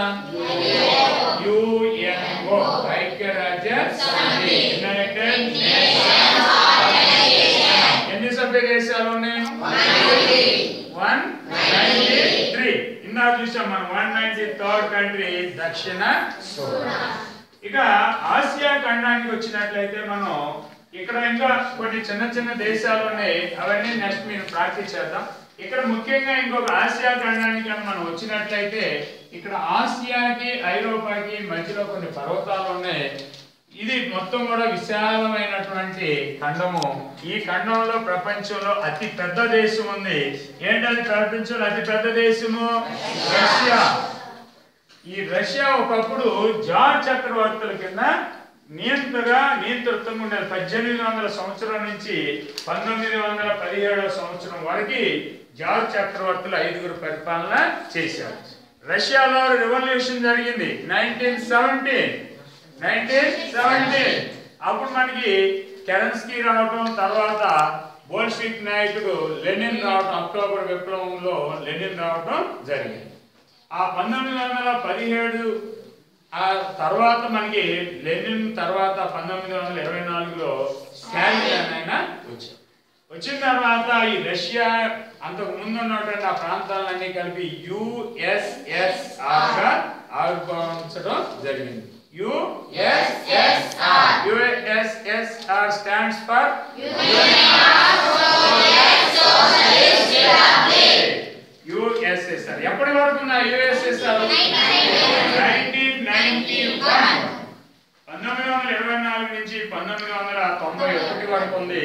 యుఎన్ఓ, ఐక్యరాజ్య సమితి, యునైటెడ్ నేషన్స్. ఎన్ని సభ్య దేశాలు ఉన్నాయి? 193. ఇందాక చూసాం మనం 193rd కంట్రీ దక్షిణ సూడాన్. ఇక ఆసియా ఖండానికి వచ్చినట్లయితే మనం ఇక్కడ ఇంకా కొన్ని చిన్న చిన్న దేశాలు ఉన్నాయి, అవన్నీ నెక్స్ట్ మీరు ప్రాక్టీస్ చేద్దాం. ఇక్కడ ముఖ్యంగా ఇంకొక ఆసియా ఖండానికి మనం వచ్చినట్లయితే ఇక్కడ ఆసియాకి ఐరోపాకి మధ్యలో కొన్ని పర్వతాలు ఉన్నాయి. ఇది మొత్తం కూడా విశాలమైనటువంటి ఖండము. ఈ ఖండంలో ప్రపంచంలో అతి పెద్ద దేశం ఉంది. ఏంటది ప్రపంచంలో అతి పెద్ద దేశము? రష్యా. ఈ రష్యా ఒకప్పుడు జార్ చక్రవర్తుల కింద నియంతృత్వంగా ఉండేది. 1800 సంవత్సరం నుంచి 1917వ సంవత్సరం వరకు జార్ చక్రవర్తులు 5 పరిపాలన చేశారు. రష్యాలో రెవల్యూషన్ జరిగింది 1917. అప్పుడు మనకి కెరెన్స్కీ రావటం, తర్వాత బోల్షిక్ నాయకుడు లెనిన్ రావటం, అక్టోబర్ విప్లవంలో లెనిన్ రావటం జరిగింది. ఆ 1917 ఆ తర్వాత మనకి లెనిన్ తర్వాత 1924లో స్టాలిన్ ఆయన వచ్చారు. వచ్చిన తర్వాత ఈ రష్యా అంతకు ముందు ఉన్నటువంటి ఆ ప్రాంతాలన్నీ కలిపి USSR గా ఆవిర్భవించడం జరిగింది. USSR stands for USSR. ఎప్పటి వరకు ఉన్న USSR? 1991. 1924 నుంచి 1991 వరకు ఉంది.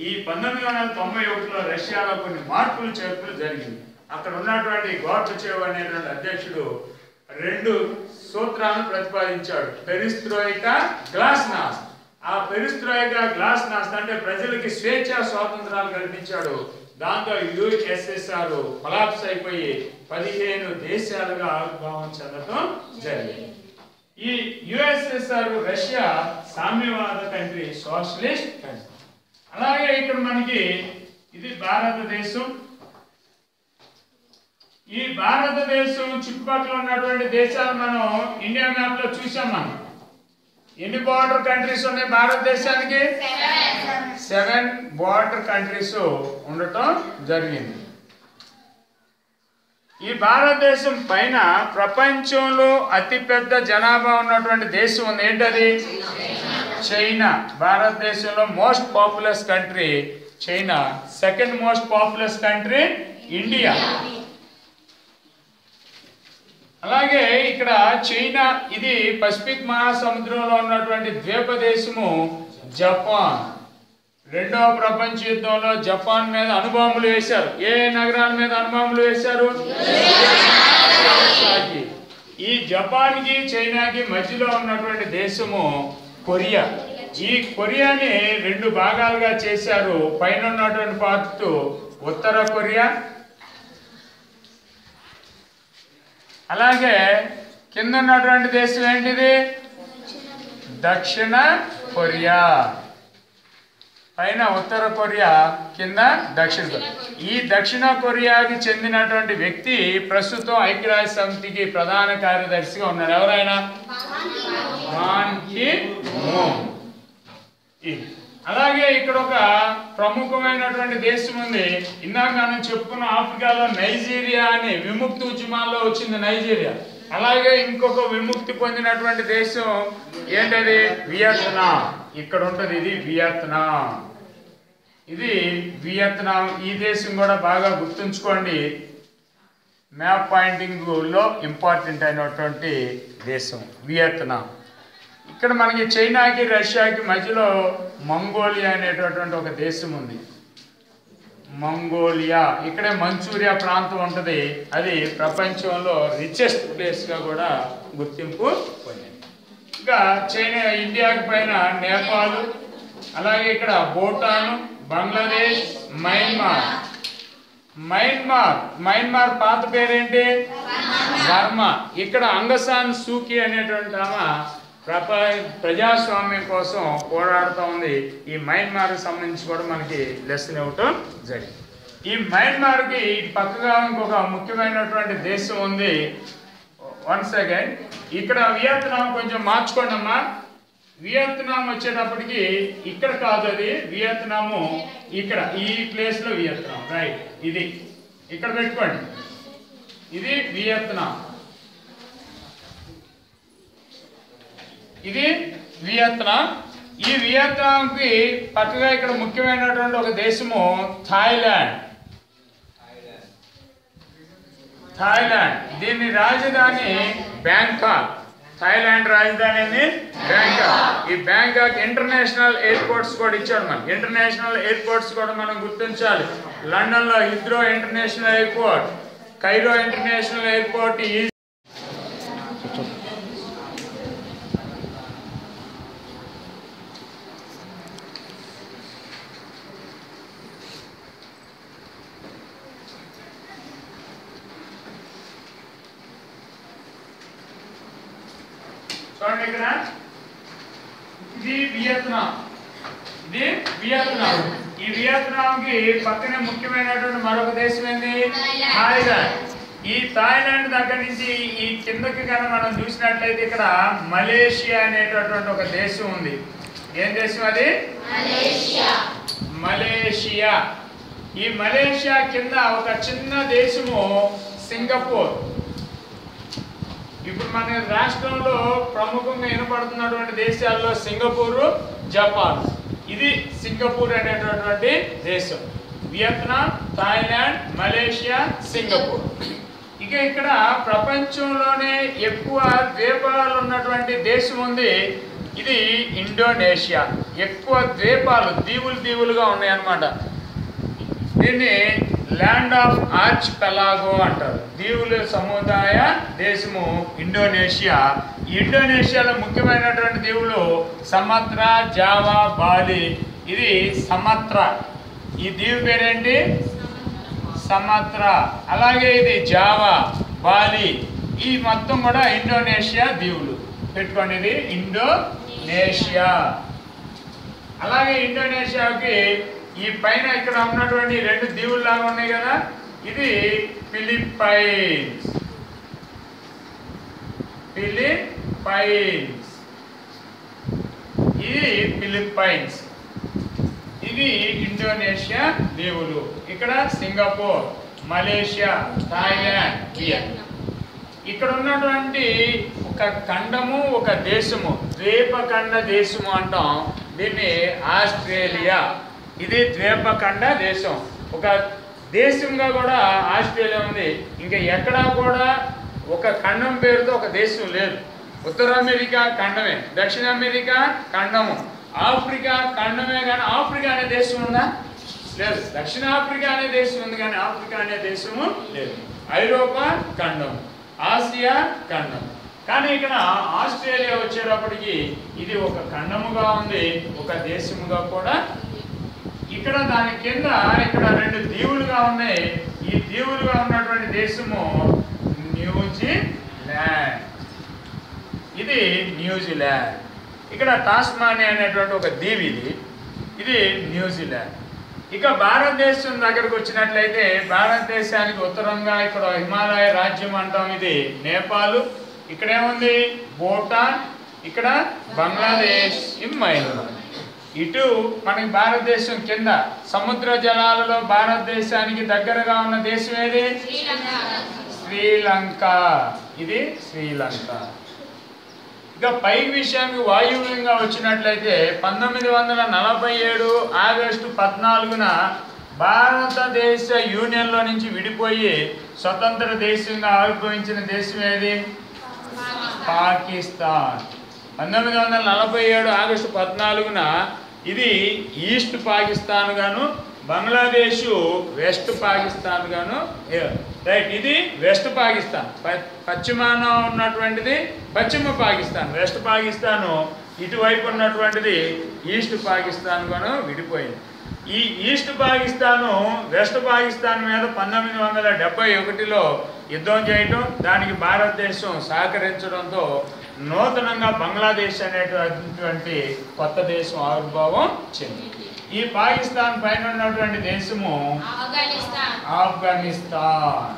ఈ 1991లో రష్యాలో కొన్ని మార్పులు చేర్పులు జరిగింది. అక్కడ ఉన్నటువంటి గోర్బచేవ్ అనేటువంటి అధ్యక్షుడు 2 సూత్రాలను ప్రతిపాదించాడు. పెరిస్ట్రోయికా, గ్లాస్నాస్ట్. ఆ పెరిస్ట్రోయికా, గ్లాస్నాస్ట్ అంటే ప్రజలకి స్వేచ్ఛ స్వాతంత్రాలు కల్పించాడు. దాంతో USSR కొలాప్స్ అయిపోయి 15 దేశాలుగా ఆవిర్భావం చెందడం జరిగింది. ఈ USSR రష్యా సామ్యవాద కంట్రీ, సోషలిస్ట్ కంట్రీ. అలాగే ఇక్కడ మనకి ఇది భారతదేశం. ఈ భారతదేశం చుట్టుపక్కల ఉన్నటువంటి దేశాలు మనం ఇండియా మ్యాప్ లో చూసాం. మనం ఎన్ని బార్డర్ కంట్రీస్ ఉన్నాయి భారతదేశానికి? 7 బార్డర్ కంట్రీస్ ఉండటం జరిగింది. ఈ భారతదేశం పైన ప్రపంచంలో అతిపెద్ద జనాభా ఉన్నటువంటి దేశం ఉంది. ఏంటది? చైనా. భారతదేశంలో most populous country China. Second most populous country India. అలాగే ఇక్కడ చైనా, ఇది పసిఫిక్ మహాసముద్రంలో ఉన్నటువంటి ద్వీప దేశము జపాన్. రెండవ ప్రపంచ యుద్ధంలో జపాన్ మీద అణుబాంబులు వేశారు. ఏ నగరాల మీద అణుబాంబులు వేశారు? ఈ జపాన్ కి చైనాకి మధ్యలో ఉన్నటువంటి దేశము కొరియా. ఈ కొరియాని 2 భాగాలుగా చేశారు. పైన ఉన్నటువంటి పార్ట్ ఉత్తర కొరియా, అలాగే కింద ఉన్నటువంటి దేశం ఏంటిది? దక్షిణ కొరియా. పైన ఉత్తర కొరియా, కింద దక్షిణ కొరియా. ఈ దక్షిణ కొరియాకి చెందినటువంటి వ్యక్తి ప్రస్తుతం ఐక్యరాజ్య సమితికి ప్రధాన కార్యదర్శిగా ఉన్నారు. ఎవరైనా? Ban Ki Moon. అలాగే ఇక్కడ ఒక ప్రముఖమైనటువంటి దేశం ఉంది. ఇందాక మనం చెప్పుకున్న ఆఫ్రికాలో నైజీరియా అని విముక్తి ఉద్యమాల్లో వచ్చింది నైజీరియా. అలాగే ఇంకొక విముక్తి పొందినటువంటి దేశం ఏంటది? వియత్నాం. ఇక్కడ ఉంటుంది, ఇది వియత్నాం. ఇది వియత్నాం. ఈ దేశం కూడా బాగా గుర్తుంచుకోండి, మ్యాప్ పాయింటింగ్ లో ఇంపార్టెంట్ అయినటువంటి దేశం వియత్నాం. ఇక్కడ మనకి చైనాకి రష్యాకి మధ్యలో మంగోలియా అనేటటువంటి ఒక దేశం ఉంది. మంగోలియా, ఇక్కడే మంచూరియా ప్రాంతం ఉంటుంది. అది ప్రపంచంలో రిచెస్ట్ ప్లేస్ గా కూడా గుర్తింపు పొందింది. ఇంకా చైనా, ఇండియాకి పైన నేపాల్, అలాగే ఇక్కడ భూటాన్, బంగ్లాదేశ్, మయన్మార్ పాత పేరేంటి? బర్మా. ఇక్కడ అంగసాన్ సూకీ అనేటువంటి ఆమె ప్రజాస్వామ్యం కోసం పోరాడుతూ ఉంది. ఈ మయన్మార్కి సంబంధించి కూడా మనకి లెసన్ ఇవ్వటం జరిగింది. ఈ మయన్మార్కి పక్కగా ఇంకొక ముఖ్యమైనటువంటి దేశం ఉంది. 1 సెకండ్. ఇక్కడ వియత్నాం కొంచెం మార్చుకోండి అమ్మా. వియత్నాం వచ్చేటప్పటికి ఇక్కడ కాదు, అది వియత్నాము ఇక్కడ ఈ ప్లేస్ లో వియత్నాం. రైట్, ఇది ఇక్కడ పెట్టుకోండి. ఇది వియత్నాం, ఇది వియత్నాం. ఈ వియత్నాంకి పక్కగా ఇక్కడ ముఖ్యమైనటువంటి ఒక దేశము థాయిలాండ్. దీని రాజధాని బ్యాంకాక్. థాయిలాండ్ రాజధాని బ్యాంకాక్. ఈ బ్యాంకాక్ ఇంటర్నేషనల్ ఎయిర్పోర్ట్స్ కూడా ఇచ్చాడు మనకి. ఇంటర్నేషనల్ ఎయిర్పోర్ట్స్ కూడా మనం గుర్తించాలి. లండన్ లో Heathrow International Airport, Cairo International Airport. చూడండి, ఇక్కడ ఇది వియత్నాం. ఇది వియత్నాం. ఈ వియత్నాంకి పక్కనే ముఖ్యమైనటువంటి మరొక దేశం ఏంది? థాయిలాండ్. ఈ థాయిలాండ్ దగ్గర నుంచి ఈ కిందకి కనుక మనం చూసినట్లయితే ఇక్కడ మలేషియా అనేటటువంటి ఒక దేశం ఉంది. ఏం దేశం అది? మలేషియా. ఈ మలేషియా కింద ఒక చిన్న దేశము సింగపూర్. ఇప్పుడు మన రాష్ట్రంలో ప్రముఖంగా వినపడుతున్నటువంటి దేశాల్లో సింగపూర్, జపాన్. ఇది సింగపూర్ అనేటటువంటి దేశం. Vietnam, Thailand, Malaysia, Singapore. ఇక ఇక్కడ ప్రపంచంలోనే ఎక్కువ ద్వీపాలు ఉన్నటువంటి దేశం ఉంది. ఇది ఇండోనేషియా. ఎక్కువ ద్వీపాలు, దీవులుగా ఉన్నాయి అన్నమాట. దీన్ని ల్యాండ్ ఆఫ్ ఆర్చ్ పెలాగో అంటారు. దీవుల సముదాయ దేశము ఇండోనేషియా. ఇండోనేషియాలో ముఖ్యమైనటువంటి దీవులు సమత్రా, జావా, బాలి. ఇది సమత్రా. ఈ దీవు పేరేంటి? సమత్రా. అలాగే ఇది జావా, బాలి. ఈ మొత్తం కూడా ఇండోనేషియా దీవులు. పెట్టుకోండి, ఇది ఇండోనేషియా. అలాగే ఇండోనేషియాకి ఈ పైన ఇక్కడ ఉన్నటువంటి రెండు దీవులు లాగా ఉన్నాయి కదా, ఇది ఫిలిప్పైన్స్. ఇది ఫిలిప్పైన్స్. ఇది ఇండోనేషియా దీవులు. ఇక్కడ సింగపూర్, మలేషియా, థాయిలాండ్, వియత్నాం. ఇక్కడ ఉన్నటువంటి ఒక ఖండము, ఒక దేశము, ద్వీపఖండ దేశము అంటాం దీన్ని. ఆస్ట్రేలియా. ఇది ద్వీపఖండ దేశం. ఒక దేశంగా కూడా ఆస్ట్రేలియా ఉంది. ఇంకా ఎక్కడా కూడా ఒక ఖండం పేరుతో ఒక దేశం లేదు. ఉత్తర అమెరికా ఖండమే, దక్షిణ అమెరికా ఖండము, ఆఫ్రికా ఖండమే. కానీ ఆఫ్రికా అనే దేశం ఉందా? లేదు. దక్షిణ ఆఫ్రికా అనే దేశం ఉంది కానీ ఆఫ్రికా అనే దేశము లేదు. ఐరోపా ఖండం, ఆసియా ఖండం. కానీ ఇక్కడ ఆస్ట్రేలియా వచ్చేటప్పటికి ఇది ఒక ఖండముగా ఉంది, ఒక దేశముగా కూడా. ఇక్కడ దాని కింద ఇక్కడ రెండు దీవులుగా ఉన్నాయి. ఈ దీవులుగా ఉన్నటువంటి దేశము న్యూజిలాండ్. ఇది న్యూజిలాండ్. ఇక్కడ టాస్మానియా అనేటువంటి ఒక దీవి. ఇది న్యూజిలాండ్. ఇక భారతదేశం దగ్గరకు వచ్చినట్లయితే భారతదేశానికి ఉత్తరంగా ఇక్కడ హిమాలయ రాజ్యం అంటాం. ఇది నేపాల్. ఇక్కడ ఏముంది? భూటాన్. ఇక్కడ బంగ్లాదేశ్, మయన్మార్. ఇటు మనకి భారతదేశం కింద సముద్ర జలాలలో భారతదేశానికి దగ్గరగా ఉన్న దేశం ఏది? శ్రీలంక. ఇది శ్రీలంక. ఇక పై విషయానికి వాయువ్యంగా వచ్చినట్లయితే 1947 ఆగస్టు 14న భారతదేశ యూనియన్లో నుంచి విడిపోయి స్వతంత్ర దేశంగా ఆవిర్భవించిన దేశం ఏది? పాకిస్తాన్. 1947 ఆగస్టు 14న ఇది ఈస్ట్ పాకిస్తాన్ గాను, బంగ్లాదేశ్ వెస్ట్ పాకిస్తాన్ గాను. రైట్. ఇది వెస్ట్ పాకిస్తాన్. పశ్చిమాన ఉన్నటువంటిది పశ్చిమ పాకిస్తాన్. వెస్ట్ పాకిస్తాను. ఇటువైపు ఉన్నటువంటిది ఈస్ట్ పాకిస్తాన్ గాను విడిపోయింది. ఈ ఈస్ట్ పాకిస్తాను వెస్ట్ పాకిస్తాన్ మీద 1971లో యుద్ధం చేయటం, దానికి భారతదేశం సహకరించడంతో నూతనంగా బంగ్లాదేశ్ అనేటువంటి కొత్త దేశం ఆవిర్భావం చెందింది. ఈ పాకిస్తాన్ పైన ఉన్నటువంటి దేశము ఆఫ్ఘనిస్తాన్.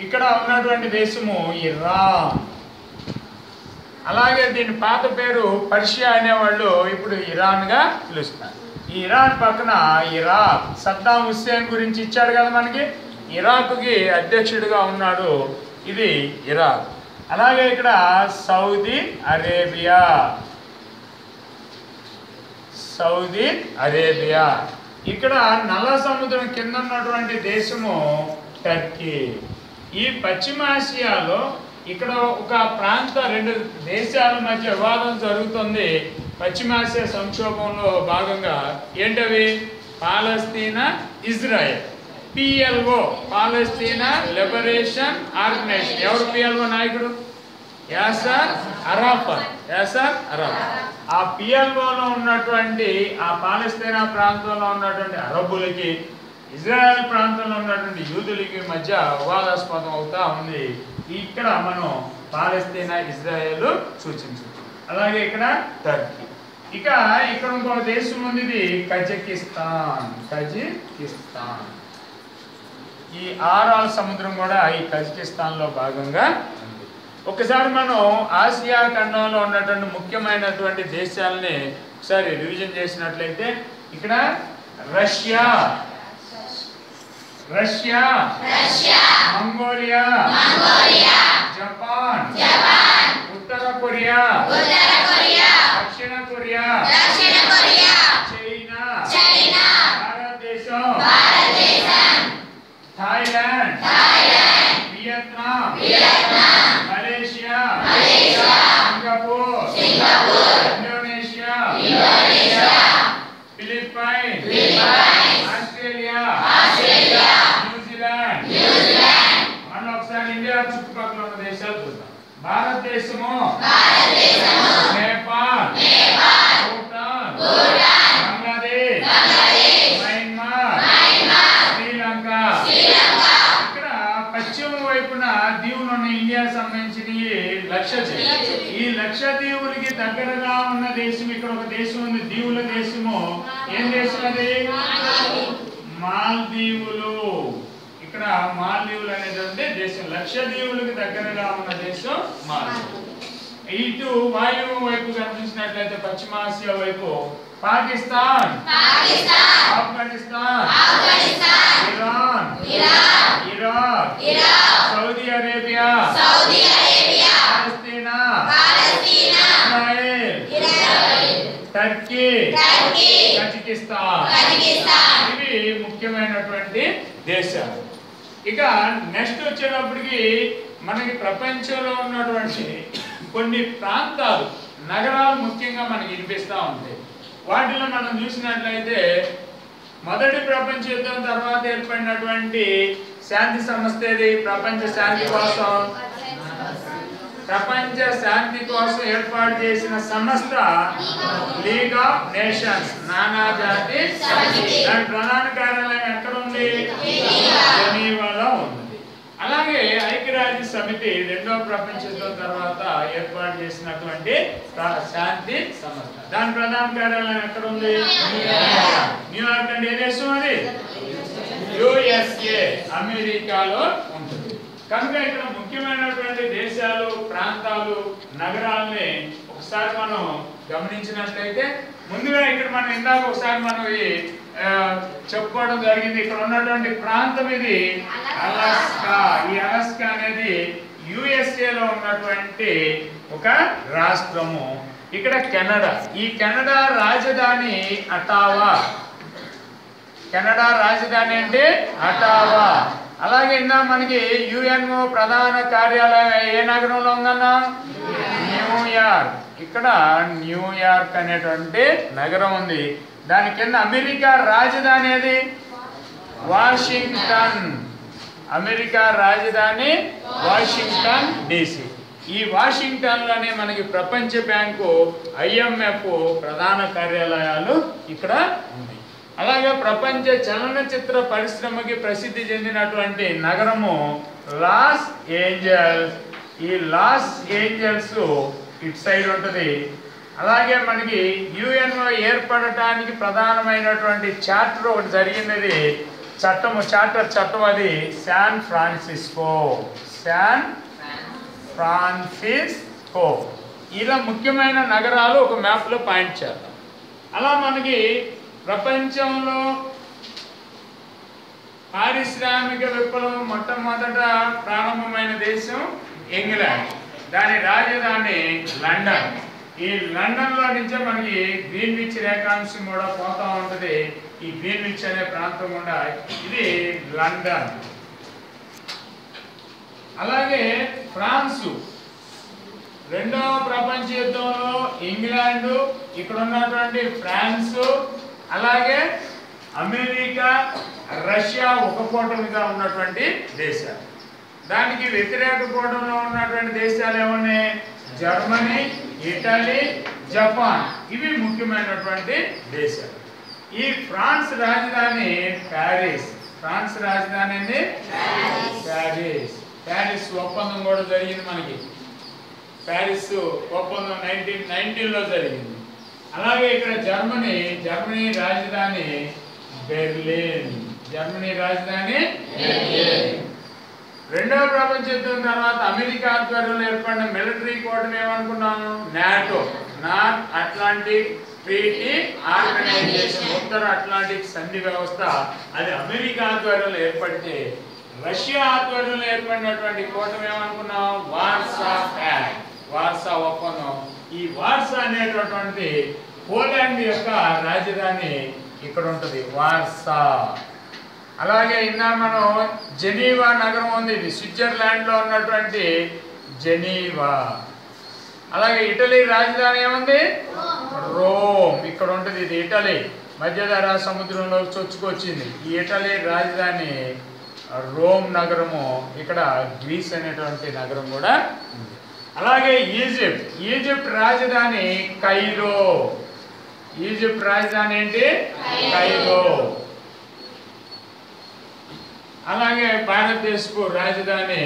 ఇక్కడ ఉన్నటువంటి దేశము ఇరాన్. అలాగే దీని పాత పేరు పర్షియా అనేవాళ్ళు ఇప్పుడు ఇరాన్గా పిలుస్తారు. ఈ ఇరాన్ పక్కన ఇరాక్. సద్దాం హుస్సేన్ గురించి ఇచ్చాడు కదా మనకి. ఇరాక్కి అధ్యక్షుడిగా ఉన్నాడు. ఇది ఇరాక్. అలాగే ఇక్కడ సౌదీ అరేబియా. ఇక్కడ నల్ల సముద్రం కింద ఉన్నటువంటి దేశము టర్కీ. ఈ పశ్చిమాసియాలో ఇక్కడ ఒక ప్రాంత రెండు దేశాల మధ్య వివాదం జరుగుతుంది. పశ్చిమాసియా సంక్షోభంలో భాగంగా. ఏంటవి? పాలస్తీనా, ఇజ్రాయెల్. PLO, పాలస్తీనా లిబరేషన్ ఆర్గనైజేషన్. ఎవరు PLO నాయకుడు? యాసర్ అరాఫత్. ఆ PLOలో ఉన్నటువంటి ఆ పాలస్తీనా ప్రాంతంలో ఉన్నటువంటి అరబ్బులకి, ఇజ్రాయెల్ ప్రాంతంలో ఉన్నటువంటి యూదులకి మధ్య వివాదాస్పదం అవుతా ఉంది. ఇక్కడ మనం పాలస్తీనా, ఇజ్రాయెల్ సూచించవచ్చు. అలాగే ఇక్కడ టర్కీ. ఇక ఇక్కడ ఇంకో దేశం ఉంది, ఇది కజకిస్తాన్. కజకిస్తాన్ ఈ ఆరాల్ సముద్రం కూడా ఈ కజకిస్తాన్ లో భాగంగా ఉంది. ఒకసారి మనం ఆసియా ఖండంలో ఉన్నటువంటి ముఖ్యమైనటువంటి దేశాలని ఒకసారి రివిజన్ చేసినట్లయితే ఇక్కడ రష్యా, మంగోలియా, జపాన్, ఉత్తర కొరియా, దక్షిణ కొరియా, చైనా, భారతదేశం, Thailand, Vietnam, Malaysia, Singapore, Indonesia, Philippines, Australia, New Zealand. మనం ఒకసారి ఇండియా చుట్టుపక్కల ఉన్న దేశాలు చూద్దాం. భారతదేశము, నేపాల్, భూటాన్, బంగ్లాదేశ్, మయన్మార్, శ్రీలంక. ఇక్కడ పశ్చిమ వైపున దీవులు ఉన్న ఇండియా సంబంధించిన లక్షద్వీప్. ఈ లక్షద్వీపులకి దగ్గరగా ఉన్న దేశం ఇక్కడ ఒక దేశం ఉంది, దీవుల దేశము. ఏం దేశం అది? మాల్దీవులు. ఇక్కడ మాల్దీవులు అనేది ఉంది దేశం. లక్షద్వీపులకి దగ్గరగా ఉన్న దేశం మాల్దీవులు. ఇటు వాయువు వైపు కనిపించినట్లయితే పశ్చిమాసియా వైపు Pakistan, Afghanistan, Iran, Iraq, Saudi Arabia, Palestine, Israel, Turkey, Kazakhstan. ఇవి ముఖ్యమైనటువంటి దేశాలు. ఇక నెక్స్ట్ వచ్చేటప్పటికి మనకి ప్రపంచంలో ఉన్నటువంటి కొన్ని ప్రాంతాలు, నగరాలు ముఖ్యంగా మనకి వినిపిస్తూ ఉంటాయి. వాటిలో మనం చూసినట్లయితే మొదటి ప్రపంచ యుద్ధం తర్వాత ఏర్పడినటువంటి శాంతి సంస్థ ఏది? ప్రపంచ శాంతి కోసం ఏర్పాటు చేసిన సంస్థ లీగ్ ఆఫ్ నేషన్స్, నానాజాతి సమితి. దాని ప్రధాన కార్యాలయం ఎక్కడ ఉంది? జెనీవాలో ఉంది. అలాగే ఐక్యరాజ్య సమితి రెండవ ప్రపంచ యుద్ధం తర్వాత ఏర్పాటు చేసినటువంటి శాంతి సంస్థ, దాని ప్రధాన కార్యాలయం ఎక్కడ ఉంది? న్యూయార్క్. అంటే ఏ దేశం అది? యుఎస్ఏ, అమెరికాలో ఉంటుంది. కనుక ఇక్కడ ముఖ్యమైనటువంటి దేశాలు, ప్రాంతాలు, నగరాలని ఒకసారి మనం గమనించినట్లయితే ముందుగా ఇక్కడ మనం ఇందాక ఒకసారి మనం చెప్పుకోవడం జరిగింది. ఇక్కడ ఉన్నటువంటి ప్రాంతం ఇది అలాస్కా. ఈ అలాస్కా అనేది యుఎస్ఏలో ఉన్నటువంటి ఒక రాష్ట్రము. ఇక్కడ కెనడా. ఈ కెనడా రాజధాని అటావా. కెనడా రాజధాని అంటే అటావా. అలాగే ఇందా మనకి యుఎన్ఓ ప్రధాన కార్యాలయం ఏ నగరంలో ఉందన్నా? న్యూయార్క్. ఇక్కడ న్యూయార్క్ అనేటువంటి నగరం ఉంది. దాని కింద అమెరికా రాజధాని ఏది? వాషింగ్టన్. అమెరికా రాజధాని వాషింగ్టన్ DC. ఈ వాషింగ్టన్ లోనే మనకి ప్రపంచ బ్యాంకు, IMF ప్రధాన కార్యాలయాలు ఇక్కడ ఉంది. అలాగే ప్రపంచ చలనచిత్ర పరిశ్రమకి ప్రసిద్ధి చెందినటువంటి నగరము లాస్ ఏంజల్స్. ఈ లాస్ ఏంజల్స్ ఇటు సైడ్ ఉంటుంది. అలాగే మనకి యుఎన్ఓ ఏర్పడటానికి ప్రధానమైనటువంటి చార్టర్ ఒకటి జరిగినది, చార్టర్ చట్టం, అది శాన్ ఫ్రాన్సిస్కో. ఇలా ముఖ్యమైన నగరాలు ఒక మ్యాప్లో పాయింట్ చేద్దాం. అలా మనకి ప్రపంచంలో పారిశ్రామిక విప్లవం మొట్టమొదట ప్రారంభమైన దేశం ఇంగ్లాండ్. దాని రాజధాని లండన్. ఈ లండన్ లో నుంచే మనకి గ్రీన్విచ్ రేఖాంశం కూడా పోతా ఉంటది. ఈ గ్రీన్విచ్ అనే ప్రాంతం కూడా ఇది లండన్. అలాగే ఫ్రాన్సు. రెండవ ప్రపంచ యుద్ధంలో ఇంగ్లాండ్, ఇక్కడ ఉన్నటువంటి ఫ్రాన్స్, అలాగే అమెరికా, రష్యా ఒక కూటమిగా ఉన్నటువంటి దేశాలు. దానికి వ్యతిరేక కూటమిలో ఉన్నటువంటి దేశాలు ఏమన్నాయి? Germany, Italy, Japan. ఇవి ముఖ్యమైనటువంటి దేశాలు. ఈ ఫ్రాన్స్ రాజధాని ప్యారిస్. ఫ్రాన్స్ రాజధాని ఏంది? ప్యారిస్. ప్యారిస్ ఒప్పందం కూడా జరిగింది మనకి. ప్యారిస్ ఒప్పందం 1919లో జరిగింది. అలాగే ఇక్కడ జర్మనీ రాజధాని బెర్లిన్. జర్మనీ రాజధాని బెర్లిన్. రెండవ ప్రపంచ యుద్ధం తర్వాత అమెరికా ఆధ్వర్యంలో ఏర్పడిన మిలిటరీ కోడ్ని ఏమనుకున్నాము? NATO, North Atlantic Treaty Organization, ఉత్తర అట్లాంటిక్ సంధి వ్యవస్థ. అది అమెరికా ఆధ్వర్యంలో ఏర్పడితే రష్యా ఆధ్వర్యంలో ఏర్పడినటువంటి కూటమి ఏమనుకున్నాం? వార్సా ప్యాక్ట్, వార్సా ఒప్పందం. ఈ వార్సా అనేటటువంటి పోలాండ్ యొక్క రాజధాని ఇక్కడ ఉంటుంది, వార్సా. అలాగే ఇన్నా మనం జెనీవా నగరం ఉంది, ఇది స్విట్జర్లాండ్ లో ఉన్నటువంటి జెనీవా. అలాగే ఇటలీ రాజధాని ఏముంది? రోమ్, ఇక్కడ ఉంటుంది, ఇది ఇటలీ. మధ్యధరా సముద్రంలో చొచ్చుకొచ్చింది. ఈ ఇటలీ రాజధాని రోమ్ నగరము. ఇక్కడ గ్రీస్ అనేటువంటి నగరం కూడా ఉంది. అలాగే ఈజిప్ట్ రాజధాని కైరో. ఈజిప్ట్ రాజధాని ఏంటి? కైరో. అలాగే భారతదేశపు రాజధాని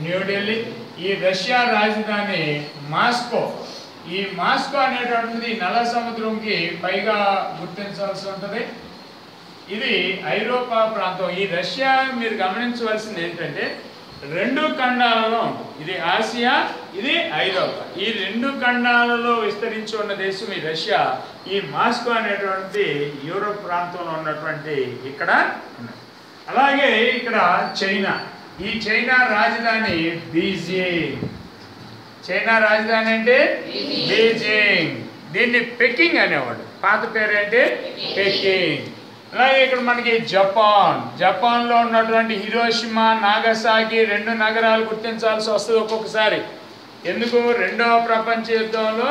న్యూఢిల్లీ. ఈ రష్యా రాజధాని మాస్కో. ఈ మాస్కో అనేటువంటిది నల్ల సముద్రంకి పైగా గుర్తించాల్సి ఉంటుంది. ఇది ఐరోపా ప్రాంతం. ఈ రష్యా మీరు గమనించవలసింది ఏంటంటే రెండు ఖండాలలో, ఇది ఆసియా, ఇది ఐరోపా, ఈ రెండు ఖండాలలో విస్తరించి ఉన్న దేశం ఈ రష్యా. ఈ మాస్కో అనేటువంటి యూరోప్ ప్రాంతంలో ఉన్నటువంటి ఇక్కడ ఉన్నది. అలాగే ఇక్కడ చైనా. ఈ చైనా రాజధాని బీజింగ్. చైనా రాజధాని అంటే బీజింగ్. దీన్ని పెకింగ్ అనేవాడు, పాత పేరేంటి? పెకింగ్. అలాగే ఇక్కడ మనకి జపాన్ లో ఉన్నటువంటి హిరోషిమా, నాగసాకి రెండు నగరాలు గుర్తించాల్సి వస్తుంది ఒక్కొక్కసారి. ఎందుకు? రెండవ ప్రపంచ యుద్ధంలో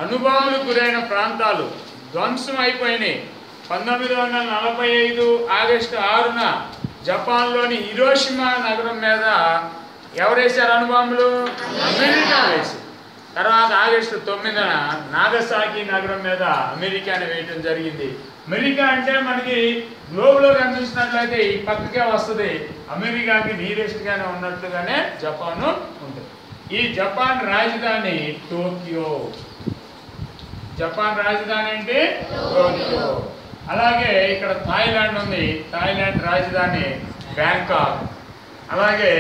అణుబాంబులకు గురైన ప్రాంతాలు ధ్వంసం అయిపోయినాయి. 1945 ఆగస్టు 6న జపాన్లోని హిరోషిమా నగరం మీద ఎవరేశారు అణుబాంబులు? అమెరికా వేసి. తర్వాత ఆగస్టు 9న నాగసాకి నగరం మీద అమెరికాని వేయటం జరిగింది. అమెరికా అంటే మనకి గ్లోబ్లో కనిపించినట్లయితే ఈ పక్కకే వస్తుంది. అమెరికాకి నియరెస్ట్ గానే ఉన్నట్లుగానే జపాన్ ఉంటుంది. ఈ జపాన్ రాజధాని టోక్యో. జపాన్ రాజధాని అంటే టోక్యో. అలాగే ఇక్కడ థాయిలాండ్ ఉంది. థాయిలాండ్ రాజధాని బ్యాంకాక్. అలాగే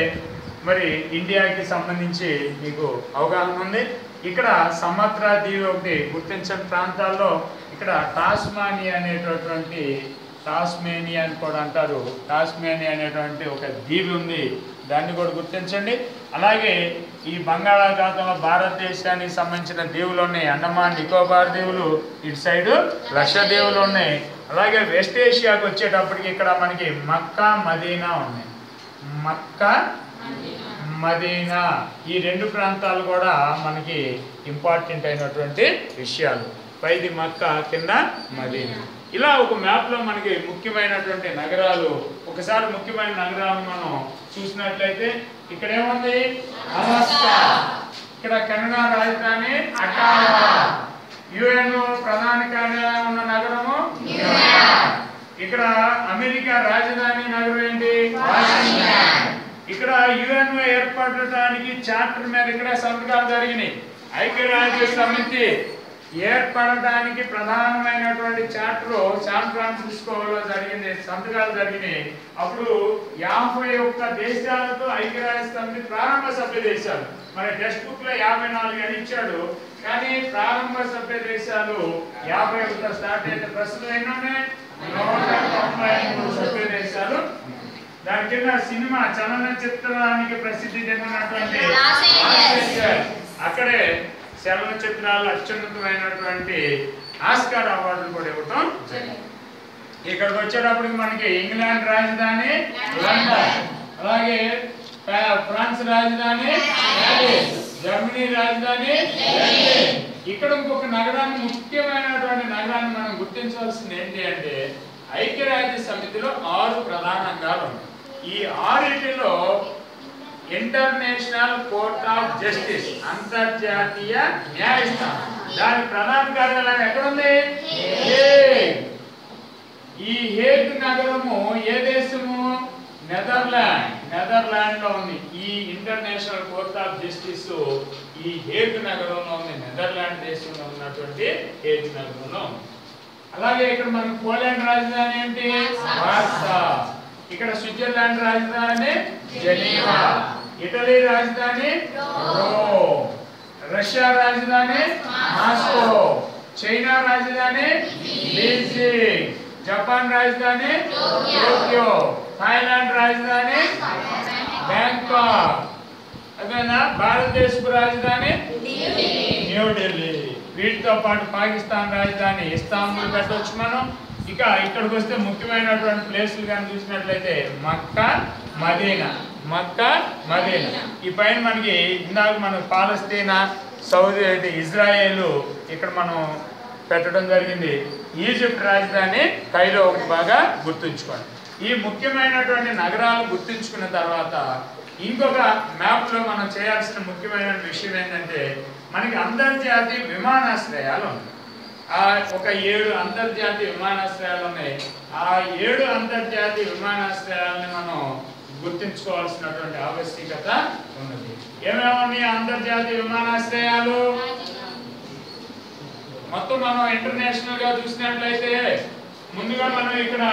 మరి ఇండియాకి సంబంధించి మీకు అవగాహన ఉంది. ఇక్కడ సమత్రా దీవి ఒకటి గుర్తించని ప్రాంతాల్లో ఇక్కడ టాస్మానియా అనేటటువంటి, టాస్మేనియా అని కూడా అంటారు, టాస్మేనియా అనేటువంటి ఒక దీవి ఉంది, దాన్ని కూడా గుర్తించండి. అలాగే ఈ బంగాళాఖాతంలో భారతదేశానికి సంబంధించిన దీవులు ఉన్నాయి. అండమాన్ నికోబార్ దీవులు, ఇటు సైడు లక్షద్వీపులు ఉన్నాయి. అలాగే వెస్ట్ ఏషియాకి వచ్చేటప్పటికి ఇక్కడ మనకి మక్కా, మదీనా ఉన్నాయి. మక్కా, మదీనా, ఈ రెండు ప్రాంతాలు కూడా మనకి ఇంపార్టెంట్ అయినటువంటి విషయాలు. పైది మక్కా, కింద మదీనా. ఇలా ఒక మ్యాప్లో మనకి ముఖ్యమైనటువంటి నగరాలు, ఒకసారి ముఖ్యమైన నగరాలను మనం చూసినట్లయితే ఇక్కడ ఏముంది? అలాస్కా. ఇక్కడ కెనడా రాజధాని అటావా. యుఎన్ ప్రధాన కార్యాలయం ఉన్న నగరము న్యూయార్క్. ఇక్కడ అమెరికా రాజధాని నగరం ఏంటి? వాషింగ్టన్. ఇక్కడ యుఎన్ ఏర్పడటానికి చార్టర్ మీద ఇక్కడ సంతకాలు జరిగినాయి. ఐక్యరాజ్య సమితి ఏర్పడటానికి ప్రధానమైనటువంటి చార్టర్ శాన్ ఫ్రాన్సిస్కోలో జరిగింది, సంతకాలు జరిగినాయి. అప్పుడు 51 దేశాలతో ఐక్యరాజ్య సమితి ప్రారంభ సభ్య దేశాలు. మరి టెక్స్ట్ బుక్ లో 54 అని ఇచ్చాడు, కానీ ప్రారంభ సభ్య దేశాలు 51 స్టార్ట్ అయితే ప్రస్తుతం ఎన్నున్నాయి? 193 సభ్య దేశాలు. దాని కింద సినిమా చలనచిత్రానికి ప్రసిద్ధి చెందినటువంటి అక్కడే చలనచిత్రాలు అత్యున్నతమైనటువంటి ఆస్కార్ అవార్డులు కూడా ఇవ్వటం. ఇక్కడికి వచ్చేటప్పటికి మనకి ఇంగ్లాండ్ రాజధాని లండన్, అలాగే ఫ్రాన్స్ రాజధాని ప్యారిస్, జర్మనీ రాజధాని బెర్లిన్. ఇక్కడ ఇంకొక నగరాన్ని, ముఖ్యమైనటువంటి నగరాన్ని మనం గుర్తించవలసింది ఏంటి అంటే ఐక్యరాజ్య సమితిలో 6 ప్రధాన అంగాలు ఉన్నాయి. ఈ 6లో ఇంటర్నేషనల్ కోర్ట్ ఆఫ్ జస్టిస్, అంతర్జాతీయ న్యాయస్థానం, దాని ప్రధాన కార్యాలయం ఎక్కడుంది? హేగ్. ఈ హేగ్ నగరము ఏ దేశము? నెదర్లాండ్ లో ఉంది. ఈ ఇంటర్నేషనల్ కోర్ట్ ఆఫ్ జస్టిస్ ఈ హేగ్ నగరంలో ఉంది. నెదర్లాండ్ దేశంలో ఉన్నటువంటి హేగ్ నగరంలో ఉంది. అలాగే ఇక్కడ మనకు పోలాండ్ రాజధాని ఏంటి? వార్సా. ఇక్కడ స్విట్జర్లాండ్ రాజధాని జెనీవా. ఇటలీ రాజధాని రోమ్. రష్యా రాజధాని మాస్కో. చైనా రాజధాని బీజింగ్. జపాన్ రాజధాని టోక్యో. థాయిలాండ్ రాజధాని బ్యాంకాక్. అదేనా భారతదేశపు రాజధాని న్యూఢిల్లీ. వీటితో పాటు పాకిస్తాన్ రాజధాని ఇస్తాంబుల్ పెట్టవచ్చు మనం. ఇక ఇక్కడికి వస్తే ముఖ్యమైనటువంటి ప్లేసులు కానీ చూసినట్లయితే మక్కా, మదీనా. ఈ పైన మనకి ఇందాక మనకు పాలస్తీనా, సౌదీ, ఇజ్రాయేల్ ఇక్కడ మనం పెట్టడం జరిగింది. ఈజిప్ట్ రాజధాని కైరో ఒకటి బాగా గుర్తుంచుకోండి. ఈ ముఖ్యమైనటువంటి నగరాలు గుర్తుంచుకున్న తర్వాత ఇంకొక మ్యాప్లో మనం చేయాల్సిన ముఖ్యమైన విషయం ఏంటంటే మనకి అంతర్జాతీయ విమానాశ్రయాలు ఉన్నాయి. ఒక 7 అంతర్జాతీయ విమానాశ్రయాలు ఉన్నాయి. ఆ 7 అంతర్జాతీయ విమానాశ్రయాలని మనం గుర్తించుకోవాల్సినటువంటి ఆవశ్యకత ఉన్నది. ఏమేమి అంతర్జాతీయ విమానాశ్రయాలు? మొత్తం మనం ఇంటర్నేషనల్ గా చూసినట్లయితే ముందుగా మనం ఇక్కడ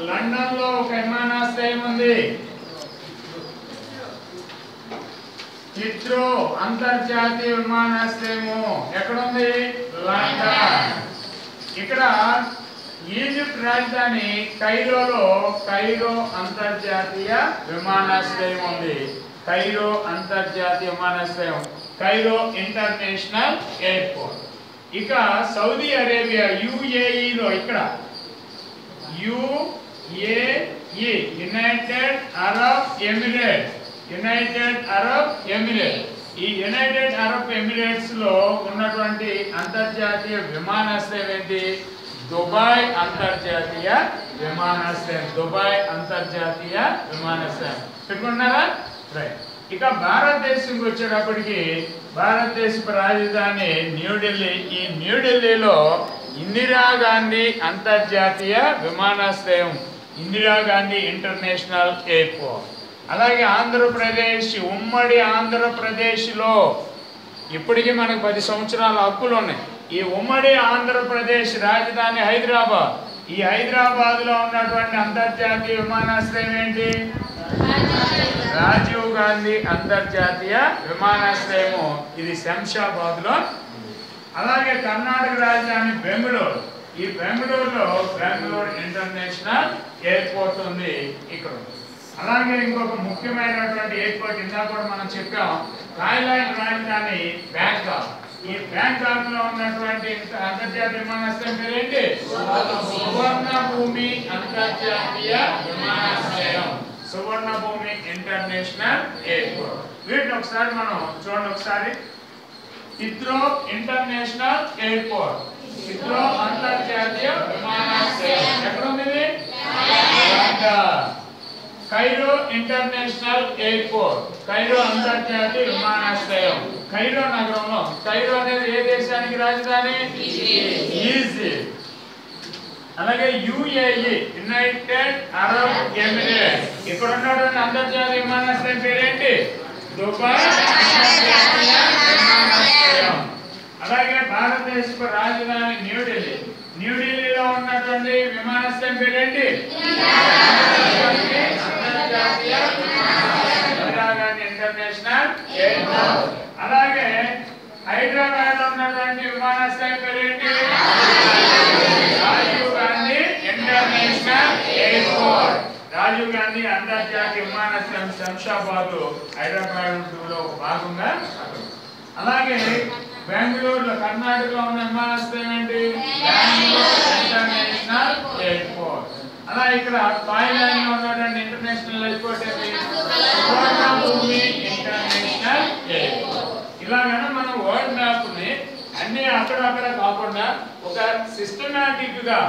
లండన్ లో ఒక విమానాశ్రయం ఉంది. హిత్రో అంతర్జాతీయ విమానాశ్రయము ఎక్కడ ఉంది? లండన్. ఇక్కడ ఈజిప్ట్ రాజధాని కైరోలో కైరో అంతర్జాతీయ విమానాశ్రయం ఉంది. కైరో అంతర్జాతీయ విమానాశ్రయం, కైరో ఇంటర్నేషనల్ ఎయిర్పోర్ట్. ఇక సౌదీ అరేబియా యుఏఈలో ఇక్కడ యుఏఈ యునైటెడ్ అరబ్ ఎమిరేట్స్. ఈ యునైటెడ్ అరబ్ ఎమిరేట్స్ లో ఉన్నటువంటి అంతర్జాతీయ విమానాశ్రయం ఏంటి? దుబాయ్ అంతర్జాతీయ విమానాశ్రయం. పెట్టుకుంటున్నారా? రైట్. ఇక భారతదేశంకి వచ్చేటప్పటికి భారతదేశపు రాజధాని న్యూఢిల్లీ. ఈ న్యూఢిల్లీలో ఇందిరాగాంధీ అంతర్జాతీయ విమానాశ్రయం, ఇందిరాగాంధీ ఇంటర్నేషనల్ ఎయిర్పోర్ట్. అలాగే ఆంధ్రప్రదేశ్, ఉమ్మడి ఆంధ్రప్రదేశ్లో ఇప్పటికీ మనకు 10 సంవత్సరాల హక్కులు ఉన్నాయి. ఈ ఉమ్మడి ఆంధ్రప్రదేశ్ రాజధాని హైదరాబాద్. ఈ హైదరాబాద్ లో ఉన్నటువంటి అంతర్జాతీయ విమానాశ్రయం ఏంటి? రాజీవ్ గాంధీ అంతర్జాతీయ విమానాశ్రయము. ఇది శంషాబాద్ లో. అలాగే కర్ణాటక రాజధాని బెంగళూరు. ఈ బెంగళూరులో బెంగళూరు ఇంటర్నేషనల్ ఎయిర్పోర్ట్ ఉంది ఇక్కడ. అలాగే ఇంకొక ముఖ్యమైనటువంటి ఎయిర్పోర్ట్ ఇందాక కూడా మనం చెప్పాం, థాయిలాండ్ రాజధాని బ్యాంకాక్. ఈ బ్యాంకాక్ లో ఉన్నటువంటి అంతర్జాతీయ విమానాశ్రయం పేరేంటి? సువర్ణభూమి అంతర్జాతీయ విమానాశ్రయం, సువర్ణభూమి ఇంటర్నేషనల్ ఎయిర్పోర్ట్. వీటిని ఒకసారి మనం చూడండి. ఒకసారి హిత్రో ఇంటర్నేషనల్ ఎయిర్పోర్ట్, హిత్రో అంతర్జాతీయ విమానాశ్రయం ఎక్కడ ఉంది? కైరో ఇంటర్నేషనల్ ఎయిర్పోర్ట్, కైరో అంతర్జాతీయ విమానాశ్రయం కైరో నగరంలో. కైరో అనేది ఏ దేశానికి రాజధాని? ఈజిప్ట్. అలాగే యుఏఈ యునైటెడ్ అరబ్ ఎమిరేట్స్. ఇక్కడ ఉన్నటువంటి అంతర్జాతీయ విమానాశ్రయం పేరేంటి? దుబాయ్ అంతర్జాతీయ విమానాశ్రయం. అలాగే భారతదేశపు రాజధాని న్యూఢిల్లీ. న్యూఢిల్లీలో ఉన్నటువంటి విమానాశ్రయం పేరేంటి? Indira Gandhi international airport. అలాగే హైదరాబాద్ లో ఉన్నటువంటి విమానాశ్రయం పేరేంటి? Rajiv Gandhi international airport. రాజీవ్ గాంధీ అంతర్జాతీయ విమానాశ్రయం శంషాబాద్ హైదరాబాద్ లో ఒక భాగంగా. అలాగే బెంగళూరులో కర్ణాటకలో ఉన్న విమానాశ్రయం ఏంటి? Bengaluru international airport. అలా ఇక్కడ థాయిలాండ్ లో ఉన్నటువంటి ఇంటర్నేషనల్ ఎయిర్పోర్ట్ ఏంటి? Suvarnabhumi international airport. ఇలాగైనా మనం వరల్డ్ మ్యాప్ ని అన్ని అక్కడక్కడ కాకుండా ఒక సిస్టమాటిక్ గా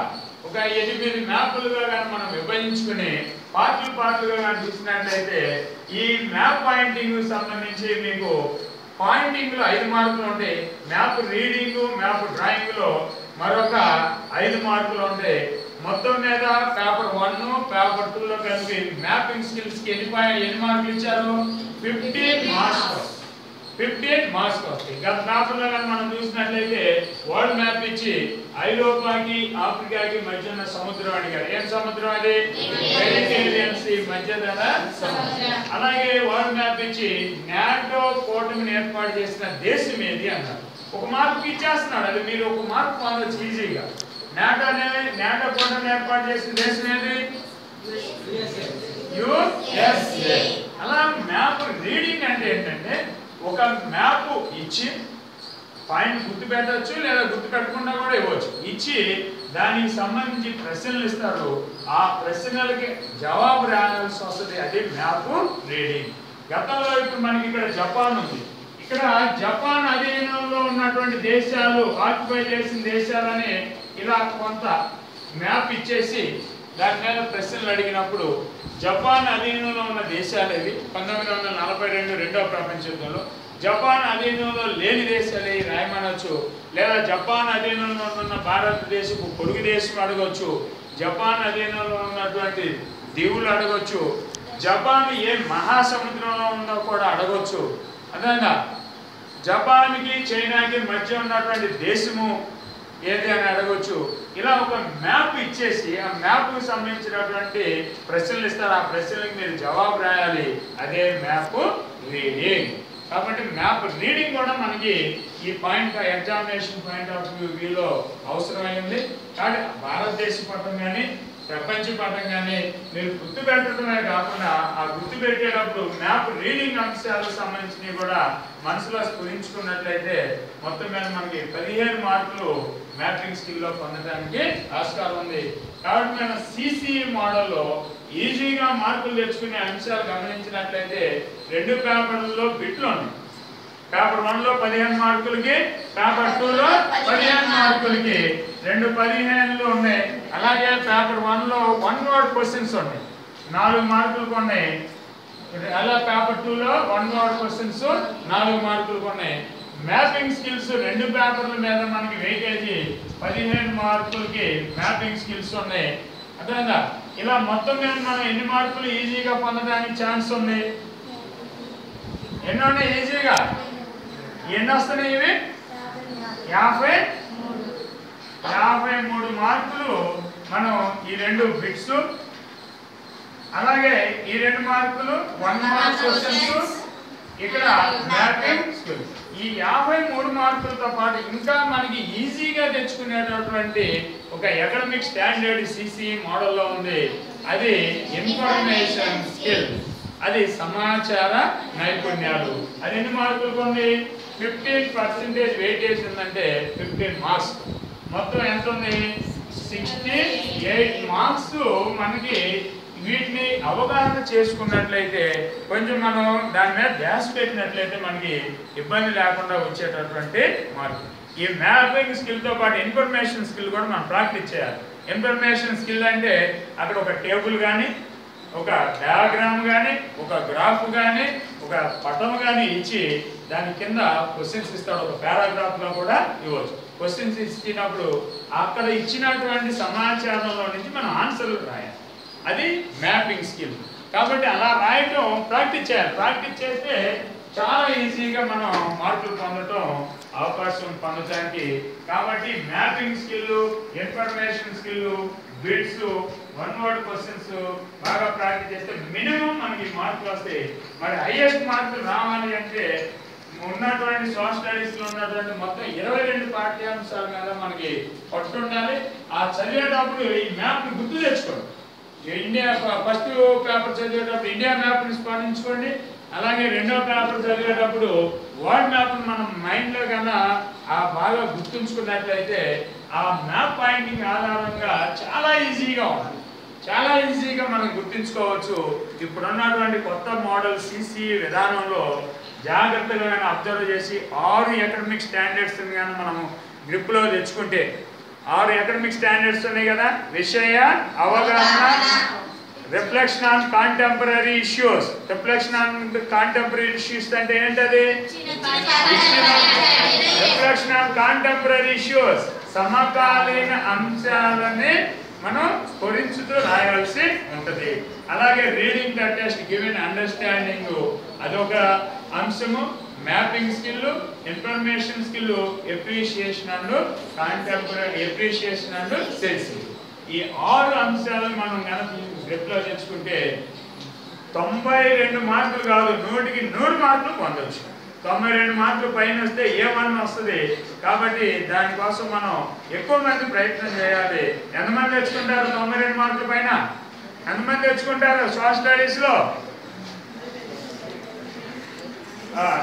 ఒక 8 మ్యాప్లుగా కానీ మనం విభజించుకుని పార్ట్లుగా కానీ చూసినట్లయితే ఈ మ్యాప్ పాయింటింగ్ సంబంధించి మీకు పాయింటింగ్ లో 5 మార్కులు ఉంటాయి. మ్యాప్ రీడింగ్, మ్యాప్ డ్రాయింగ్ లో మరొక 5 మార్కులు ఉంటాయి. మొత్తం మీద పేపర్ 1 పేపర్ 2 లో కలిపి మ్యాపింగ్ స్కిల్స్ కి ఎన్ని మార్కులు ఇచ్చారు? 15 మార్క్స్. 15 మార్క్స్ వస్తాయి. గత పేపర్లో మనం చూసినట్లయితే వరల్డ్ మ్యాప్ ఇచ్చి ఐరోపాకి ఆఫ్రికాకి మధ్య ఉన్న సముద్రం అడిగారు. ఏం సముద్రం అది? మెడిటరేనియన్ సీ, మధ్యధర సముద్రం. అలాగే వరల్డ్ మ్యాప్ ఇచ్చి నాటో కూటమిని ఏర్పాటు చేసిన దేశం ఏది అన్నారు. ఒక మార్కు ఇచ్చేస్తున్నాడు, అది మీరు ఒక మార్కు పొందొచ్చు ఈజీగా. నాటో కూటమిని ఏర్పాటు చేసిన దేశం ఏది? USA. అలా మ్యాప్ రీడింగ్ అంటే ఏంటంటే ఒక మ్యాప్ ఇచ్చి పాయింట్ గుర్తు పెట్టచ్చు లేదా గుర్తు పెట్టకుండా కూడా ఇవ్వచ్చు. ఇచ్చి దానికి సంబంధించి ప్రశ్నలు ఇస్తారు, ఆ ప్రశ్నలకి జవాబు రాయాల్సి వస్తుంది. అది మ్యాప్ రీడింగ్. గతంలో ఇప్పుడు మనకి ఇక్కడ జపాన్ ఉంది. ఇక్కడ జపాన్ అధీనంలో ఉన్నటువంటి దేశాలు, ఆక్యుపై చేసిన దేశాలని ఇలా కొంత మ్యాప్ ఇచ్చేసి దాని మీద ప్రశ్నలు అడిగినప్పుడు జపాన్ అధీనంలో ఉన్న దేశాలు ఇవి 1942 రెండవ ప్రపంచ యుద్ధంలో జపాన్ అధీనంలో లేని దేశాలు రాయమనొచ్చు, లేదా జపాన్ అధీనంలో ఉన్న భారతదేశపు పొరుగు దేశం అడగొచ్చు, జపాన్ అధీనంలో ఉన్నటువంటి దీవులు అడగొచ్చు, జపాన్ ఏ మహాసముద్రంలో ఉందో కూడా అడగొచ్చు. అదేనా జపాన్కి చైనాకి మధ్య ఉన్నటువంటి దేశము ఏది అని అడగొచ్చు. ఇలా ఒక మ్యాప్ ఇచ్చేసి ఆ మ్యాప్కి సంబంధించినటువంటి ప్రశ్నలు ఇస్తారు, ఆ ప్రశ్నలకు మీరు జవాబు రాయాలి. అదే మ్యాప్ రీడింగ్. కాబట్టి మ్యాప్ రీడింగ్ కూడా మనకి ఈ పాయింట్ ఎగ్జామినేషన్ పాయింట్ ఆఫ్ వ్యూలో అవసరమైంది. కాబట్టి భారతదేశ పటం కానీ ప్రపంచ పటం కానీ మీరు గుర్తుపెట్టడమే కాకుండా ఆ గుర్తుపెట్టేటప్పుడు మ్యాప్ రీడింగ్ అంశాలకు సంబంధించినవి కూడా మనసులో స్ఫురించుకున్నట్లయితే మొత్తం మీద మనకి 15 మార్కులు మ్యాపింగ్ స్కిల్లో పొందడానికి ఆస్కారం ఉంది. కాబట్టి మన సిసిఈ మోడల్లో ఈజీగా మార్కులు తెచ్చుకునే అంశాలు గమనించినట్లయితే 2 పేపర్లలో బిట్లు ఉన్నాయి. పేపర్ 1లో 15 మార్కులకి, పేపర్ 2లో 15 మార్కులకి 2 15లు ఉన్నాయి. అలాగే పేపర్ 1లో 1 వర్డ్ క్వశ్చన్స్ ఉన్నాయి, 4 మార్కులకు ఉన్నాయి. అలా పేపర్ 2లో 1 వర్డ్ క్వశ్చన్స్ 4 మార్కులకు ఉన్నాయి. మ్యాపింగ్ స్కిల్స్ 2 పేపర్ల మీద మనకి వెయిటేజీ 15 మార్కులకి మ్యాపింగ్ స్కిల్స్ ఉన్నాయి. అర్థమైందా? ఇలా మొత్తం మీద మనం ఎన్ని మార్కులు ఈజీగా పొందడానికి ఛాన్స్ ఉంది? ఎన్ని ఉన్నాయి ఈజీగా? ఎన్ని వస్తున్నాయి? ఇవి 53 మార్కులు మనం ఈ 2 బిట్స్, అలాగే ఈ 2 మార్కులు 1 మార్క్ క్వశ్చన్స్, ఇక్కడ మ్యాపింగ్ స్కిల్స్. ఈ 53 మార్కులతో పాటు ఇంకా మనకి ఈజీగా తెచ్చుకునేటటువంటి ఒక అకాడమిక్ స్టాండర్డ్ సిసిఈ మోడల్లో ఉంది. అది ఇన్ఫర్మేషన్ స్కిల్, అది సమాచార నైపుణ్యాలు. అది ఎన్ని మార్కులు ఉంది? 15% వెయిటేజ్ ఉందంటే 15 మార్క్స్. మొత్తం ఎంత ఉంది? 68 మార్క్స్. మనకి వీటిని అవగాహన చేసుకున్నట్లయితే కొంచెం మనం దాని మీద ధ్యాస పెట్టినట్లయితే మనకి ఇబ్బంది లేకుండా వచ్చేటటువంటి మార్కులు. ఈ మ్యాపింగ్ స్కిల్తో పాటు ఇన్ఫర్మేషన్ స్కిల్ కూడా మనం ప్రాక్టీస్ చేయాలి. ఇన్ఫర్మేషన్ స్కిల్ అంటే అక్కడ ఒక టేబుల్ కానీ, ఒక డయాగ్రామ్ కానీ, ఒక గ్రాఫ్ కానీ, ఒక పటం కానీ ఇచ్చి దాని కింద క్వశ్చన్స్ ఇస్తాడు. ఒక పారాగ్రాఫ్లో కూడా ఇవ్వచ్చు. క్వశ్చన్స్ ఇచ్చినప్పుడు అక్కడ ఇచ్చినటువంటి సమాచారంలో నుంచి మనం ఆన్సర్లు రాయాలి. అది మ్యాపింగ్ స్కిల్. కాబట్టి అలా రాయటం ప్రాక్టీస్ చేయాలి. ప్రాక్టీస్ చేస్తే చాలా ఈజీగా మనం మార్కులు పొందటం అవకాశం పొందడానికి. కాబట్టి mapping skill, information skill, bits, 1 word questions బాగా ప్రాక్టీస్ చేస్తే మినిమం మనకి మార్కులు వస్తాయి. మరి హైయెస్ట్ మార్కులు రావాలి అంటే ఉన్నటువంటి సోషల్ స్టడీస్ లో ఉన్నటువంటి మొత్తం 22 పాఠ్యాంశాల మీద మనకి పట్టు ఉండాలి. ఆ చదివేటప్పుడు ఈ మ్యాప్ గుర్తు తెచ్చుకోండి. ఇండియా ఫస్ట్ పేపర్ చదివేటప్పుడు ఇండియా మ్యాప్ ని స్మరించుకోండి. అలాగే రెండో పేపర్ చదివేటప్పుడు వరల్డ్ మ్యాప్ మనం మైండ్ లో కన్నా బాగా గుర్తుంచుకున్నట్లయితే ఆ మ్యాప్ పాయింటింగ్ ఆధారంగా చాలా ఈజీగా ఉంటుంది. చాలా ఈజీగా మనం గుర్తించుకోవచ్చు. ఇప్పుడు ఉన్నటువంటి కొత్త మోడల్ సిసిఈ విధానంలో జాగ్రత్తగా అబ్జర్వ్ చేసి 6 అకాడమిక్ స్టాండర్డ్స్ కానీ మనము గ్రిప్లో తెచ్చుకుంటే 6 అకాడమిక్ స్టాండర్డ్స్ ఉన్నాయి కదా. విషయ అవగాహన, reflection on contemporary issues. Reflection on contemporary issues అంటే ఏంటది? రిఫ్లెక్షన్ ఆన్ కాంటెంపరీ ఇష్యూస్, సమకాలీన అంశాలని మనం స్ఫురించుతూ రాయాల్సి ఉంటుంది. అలాగే reading the test given understanding అదొక అంశము. Mapping skill, information skill, appreciation and contemporary appreciation and sensing. ఈ 6 అంశాలను మనం కనుక గ్రిప్లో తెచ్చుకుంటే 92 మార్కులు కాదు, 100కి 100 మార్కులు పొందవచ్చు. 92 మార్కులు పైన వస్తే ఏ1 వస్తుంది. కాబట్టి దానికోసం మనం ఎక్కువ మంది ప్రయత్నం చేయాలి. ఎంతమంది తెచ్చుకుంటారు 92 మార్కుల పైన? ఎంతమంది తెచ్చుకుంటారు సోషల్ స్టడీస్లో?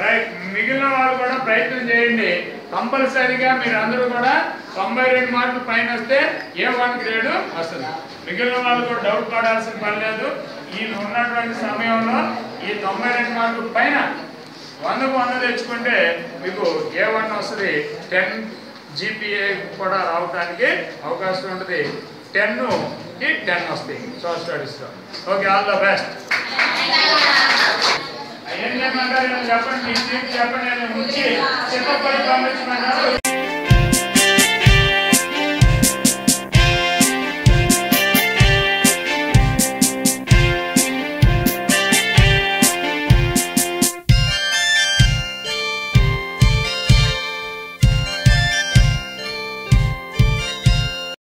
రైట్. మిగిలిన వాళ్ళు కూడా ప్రయత్నం చేయండి. కంపల్సరీగా మీరు అందరూ కూడా 92 మార్కులు పైన వస్తే ఏ1 గ్రేడ్ వస్తుంది. మిగిలిన వాళ్ళు కూడా డౌట్ పడాల్సిన పని లేదు. ఈ ఉన్నటువంటి సమయంలో ఈ 92 మార్కుల పైన 100కు 100 తెచ్చుకుంటే మీకు ఏ1 వస్తుంది. 10 GPA కూడా రావడానికి అవకాశం ఉంటుంది. 10కి 10 వస్తాయి సోషల్ స్టడీస్లో. Okay, all the best. ఏం చేయమంటారు చెప్పండి, చెప్పండి. ముంచి చిన్నప్పటి పంపించమన్నారు.